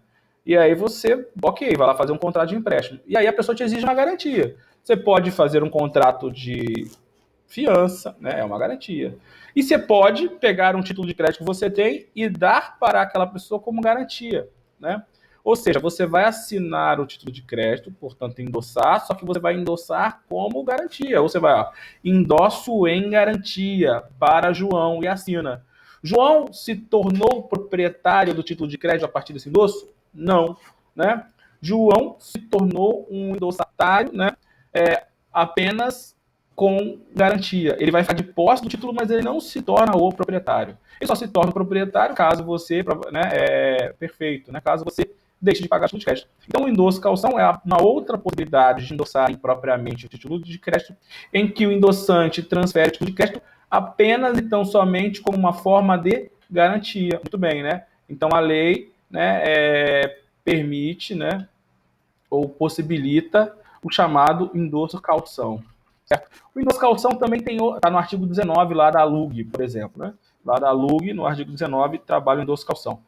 E aí você, ok, vai lá fazer um contrato de empréstimo. E aí a pessoa te exige uma garantia. Você pode fazer um contrato de fiança, né? É uma garantia. E você pode pegar um título de crédito que você tem e dar para aquela pessoa como garantia, né? Ou seja, você vai assinar o título de crédito, portanto, endossar, só que você vai endossar como garantia. Ou você vai, endosso em garantia para João e assina. João se tornou proprietário do título de crédito a partir desse endosso? Não, né? João se tornou um endossatário, né? Apenas com garantia. Ele vai ficar de posse do título, mas ele não se torna o proprietário. Ele só se torna proprietário caso você, né, perfeito, né? Caso você deixe de pagar o título de crédito. Então, o endosso calção é uma outra possibilidade de endossar impropriamente o título de crédito, em que o endossante transfere o título de crédito apenas, então, somente como uma forma de garantia. Muito bem, né? Então, a lei, né, permite, né, ou possibilita o chamado endosso calção. Certo? O endosso calção também está no artigo 19 lá da LUG, por exemplo. Né? Lá da LUG, no artigo 19, trabalha o endosso calção.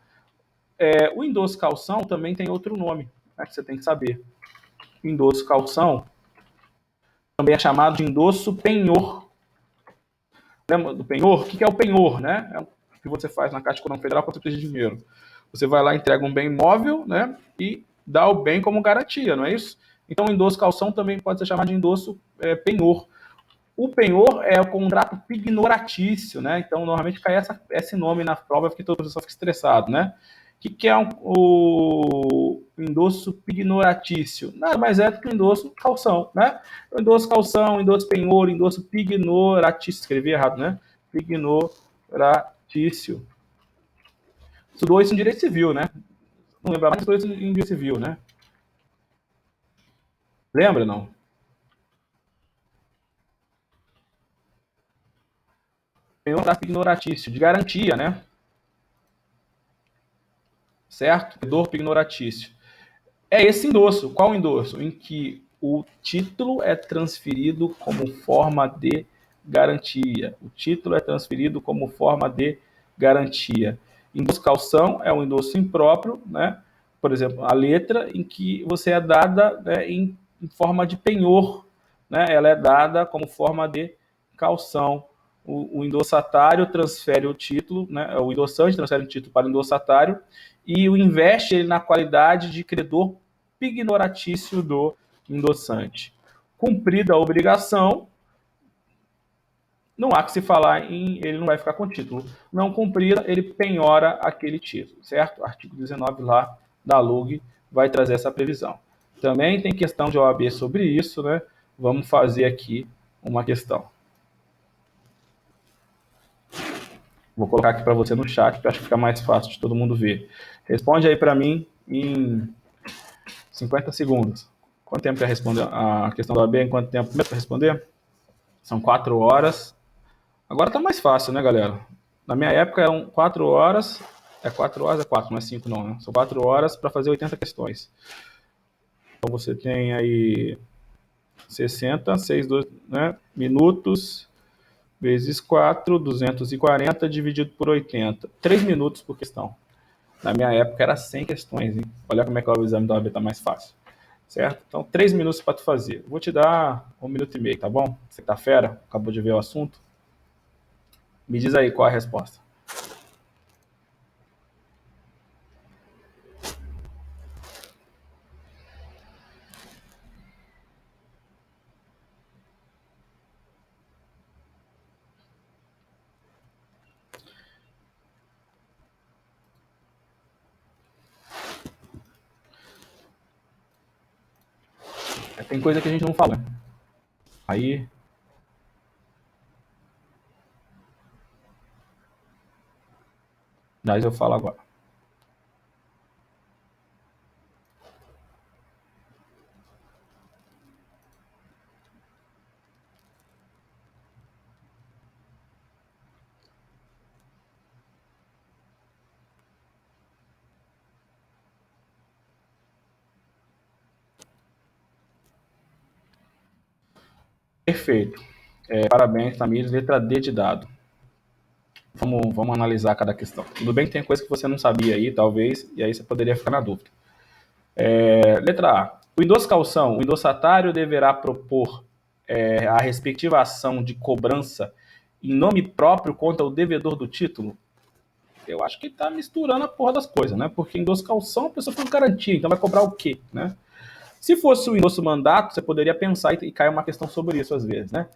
O endosso calção também tem outro nome, né, que você tem que saber. O endosso calção também é chamado de endosso penhor. Lembra do penhor? O que é o penhor? Né? É o que você faz na Caixa Econômica Federal quando você precisa de dinheiro. Você vai lá, entrega um bem imóvel, né, e dá o bem como garantia, não é isso? Então, o endosso calção também pode ser chamado de endosso penhor. O penhor é o contrato pignoratício, né? Então, normalmente cai esse nome na prova porque todo pessoal fica estressado, né? O que é o endosso pignoratício? Nada mais é do que o endosso calção, né? O endosso calção, endosso penhor, endosso pignoratício. Escrevi errado, né? Pignoratício. Estudou isso em direito civil, né? Não lembra mais, estudou isso em direito civil, né? Lembra, não? Penhor, contrato pignoratício, de garantia, né? Certo? Credor pignoratício. É esse endosso. Qual endosso? Em que o título é transferido como forma de garantia. O título é transferido como forma de garantia. Endosso calção é um endosso impróprio, né? Por exemplo, a letra em que você é dada, né, em forma de penhor, né? Ela é dada como forma de calção. O endossatário transfere o título, né? O endossante transfere o título para o endossatário e o investe ele na qualidade de credor pignoratício do endossante. Cumprida a obrigação, não há que se falar em ele não vai ficar com título. Não cumprida, ele penhora aquele título, certo? Artigo 19 lá da LUG vai trazer essa previsão. Também tem questão de OAB sobre isso, né? Vamos fazer aqui uma questão. Vou colocar aqui para você no chat, porque eu acho que fica mais fácil de todo mundo ver. Responde aí para mim em 50 segundos. Quanto tempo quer responder a questão da OAB? Em quanto tempo para responder? São 4 horas. Agora tá mais fácil, né, galera? Na minha época eram 4 horas. É 4 horas, é 4, não é 5 não, né? São 4 horas para fazer 80 questões. Então você tem aí 60, 6, 2, né, minutos, vezes 4, 240 dividido por 80. 3 minutos por questão. Na minha época era 100 questões, hein? Olha como é que o exame da OAB tá mais fácil. Certo? Então, 3 minutos para tu fazer. Vou te dar 1 minuto e meio, tá bom? Você tá fera? Acabou de ver o assunto? Me diz aí qual é a resposta. Tem coisa que a gente não fala. Aí. Mas eu falo agora. Perfeito. Parabéns, Tamires. Letra D de dado. Vamos analisar cada questão. Tudo bem que tem coisa que você não sabia aí, talvez, e aí você poderia ficar na dúvida. Letra A. O endosso calção, o endossatário deverá propor a respectiva ação de cobrança em nome próprio contra o devedor do título? Eu acho que está misturando a porra das coisas, né? Porque endosso calção a pessoa faz garantia, então vai cobrar o quê, né? Se fosse o endosso mandato, você poderia pensar e cai uma questão sobre isso às vezes, né?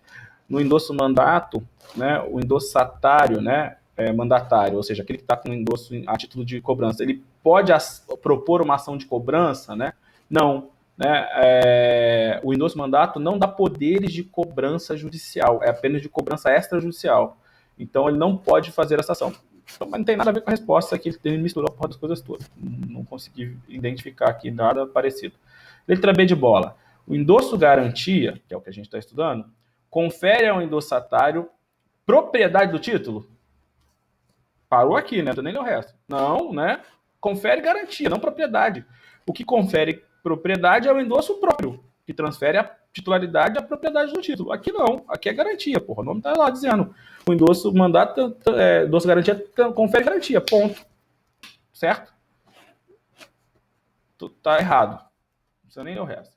No endosso mandato, né, o endossatário, né, mandatário, ou seja, aquele que está com o endosso a título de cobrança, ele pode propor uma ação de cobrança, né? Não. Né, o endosso mandato não dá poderes de cobrança judicial, é apenas de cobrança extrajudicial. Então, ele não pode fazer essa ação. Então, mas não tem nada a ver com a resposta aqui, ele misturou a porra das coisas todas. Não consegui identificar aqui nada parecido. Letra B de bola. O endosso garantia, que é o que a gente está estudando, confere ao endossatário propriedade do título? Parou aqui, né? Não nem o resto. Não, né? Confere garantia, não propriedade. O que confere propriedade é o endosso próprio, que transfere a titularidade à propriedade do título. Aqui não, aqui é garantia, porra. O nome tá lá dizendo. O endosso, mandato, endosso garantia, confere garantia, ponto. Certo? Tá errado. Não precisa nem ler o resto.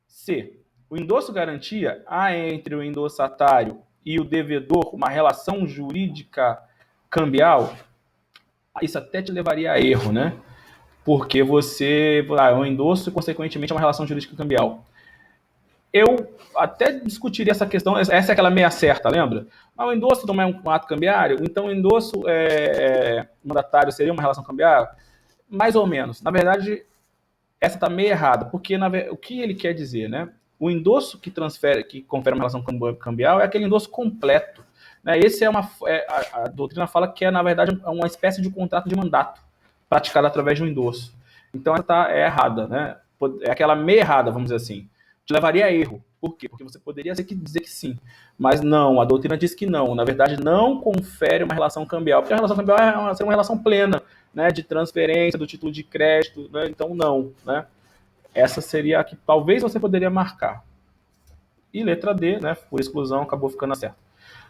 C. O endosso garantia há entre o endossatário e o devedor uma relação jurídica cambial. Isso até te levaria a erro, né? Porque você é um endosso e, consequentemente, é uma relação jurídica cambial. Eu até discutiria essa questão, essa é aquela meia certa, lembra? O endosso não é um ato cambiário, então o endosso mandatário seria uma relação cambiária? Mais ou menos. Na verdade, essa está meio errada, porque o que ele quer dizer, né? O endosso que confere uma relação cambial é aquele endosso completo. Né? Esse a doutrina fala que é, na verdade, uma espécie de contrato de mandato praticado através de um endosso. Então, ela é errada, né? É aquela meia errada, vamos dizer assim. Te levaria a erro. Por quê? Porque você poderia dizer que sim. Mas não, a doutrina diz que não. Na verdade, não confere uma relação cambial. Porque a relação cambial é uma relação plena, né, de transferência do título de crédito. Né? Então, não. Né? Essa seria a que talvez você poderia marcar. E letra D, né, por exclusão, acabou ficando certo.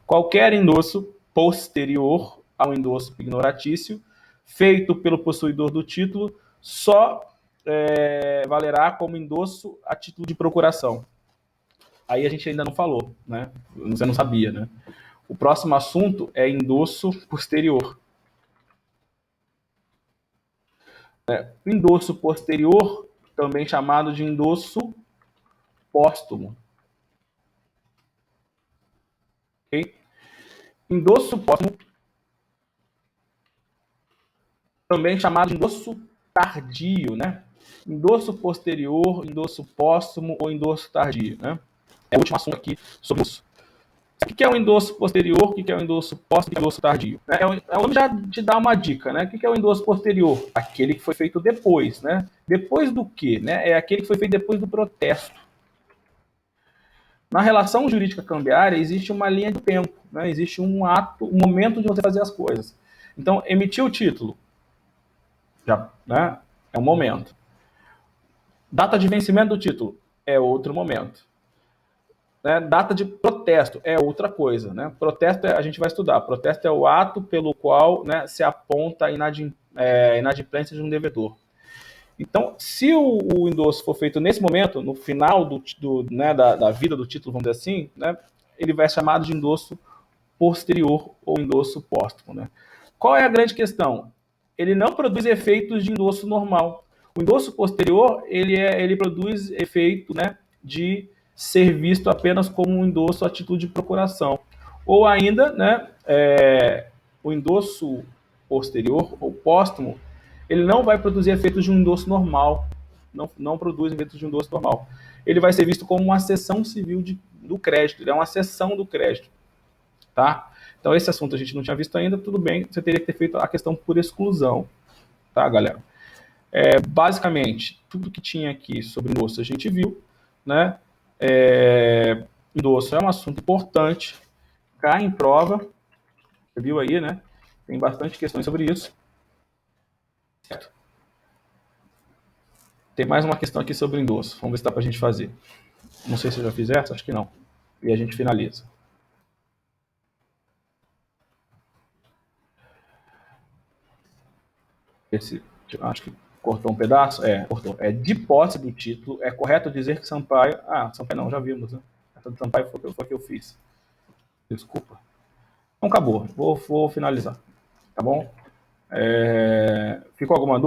Qualquer endosso posterior ao endosso ignoratício, feito pelo possuidor do título, só valerá como endosso a título de procuração. Aí a gente ainda não falou, né? Você não sabia, né? O próximo assunto é endosso posterior. Endosso posterior, também chamado de endosso póstumo. Okay? Endosso póstumo, também chamado de endosso tardio, né? Endosso posterior, endosso póstumo ou endosso tardio, né? É o último assunto aqui sobre isso. O que é o endosso posterior? O que é o endosso póstumo? O que é o endosso tardio? O nome já te dá uma dica, né? O que é o endosso posterior? Aquele que foi feito depois, né? Depois do quê? Né? É aquele que foi feito depois do protesto. Na relação jurídica cambiária existe uma linha de tempo, né? Existe um ato, um momento de você fazer as coisas. Então, emitir o título, já, né? É um momento. Data de vencimento do título é outro momento. Né? Data de protesto é outra coisa. Né? Protesto a gente vai estudar. Protesto é o ato pelo qual, né, se aponta a inadimplência de um devedor. Então, se o endosso for feito nesse momento, no final né, da vida do título, vamos dizer assim, né, ele vai ser chamado de endosso posterior ou endosso póstumo. Né? Qual é a grande questão? Ele não produz efeitos de endosso normal. O endosso posterior, ele produz efeito, né, de ser visto apenas como um endosso a título de procuração. Ou ainda, né, o endosso posterior ou póstumo, ele não vai produzir efeitos de um endosso normal. Não produz efeitos de um endosso normal. Ele vai ser visto como uma cessão civil do crédito. Ele é uma cessão do crédito. Tá? Então, esse assunto a gente não tinha visto ainda, tudo bem, você teria que ter feito a questão por exclusão. Tá, galera? Basicamente, tudo que tinha aqui sobre endosso a gente viu, né? Endosso é um assunto importante, cai em prova, você viu aí, né? Tem bastante questões sobre isso. Certo? Tem mais uma questão aqui sobre endosso, vamos ver se dá pra gente fazer. Não sei se eu já fiz essa, acho que não. E a gente finaliza. Acho que cortou um pedaço? Cortou. De posse do título, é correto dizer que Sampaio... Sampaio não, já vimos, né? Essa do Sampaio foi que eu fiz. Desculpa. Então acabou. Vou finalizar. Tá bom? Ficou alguma dúvida?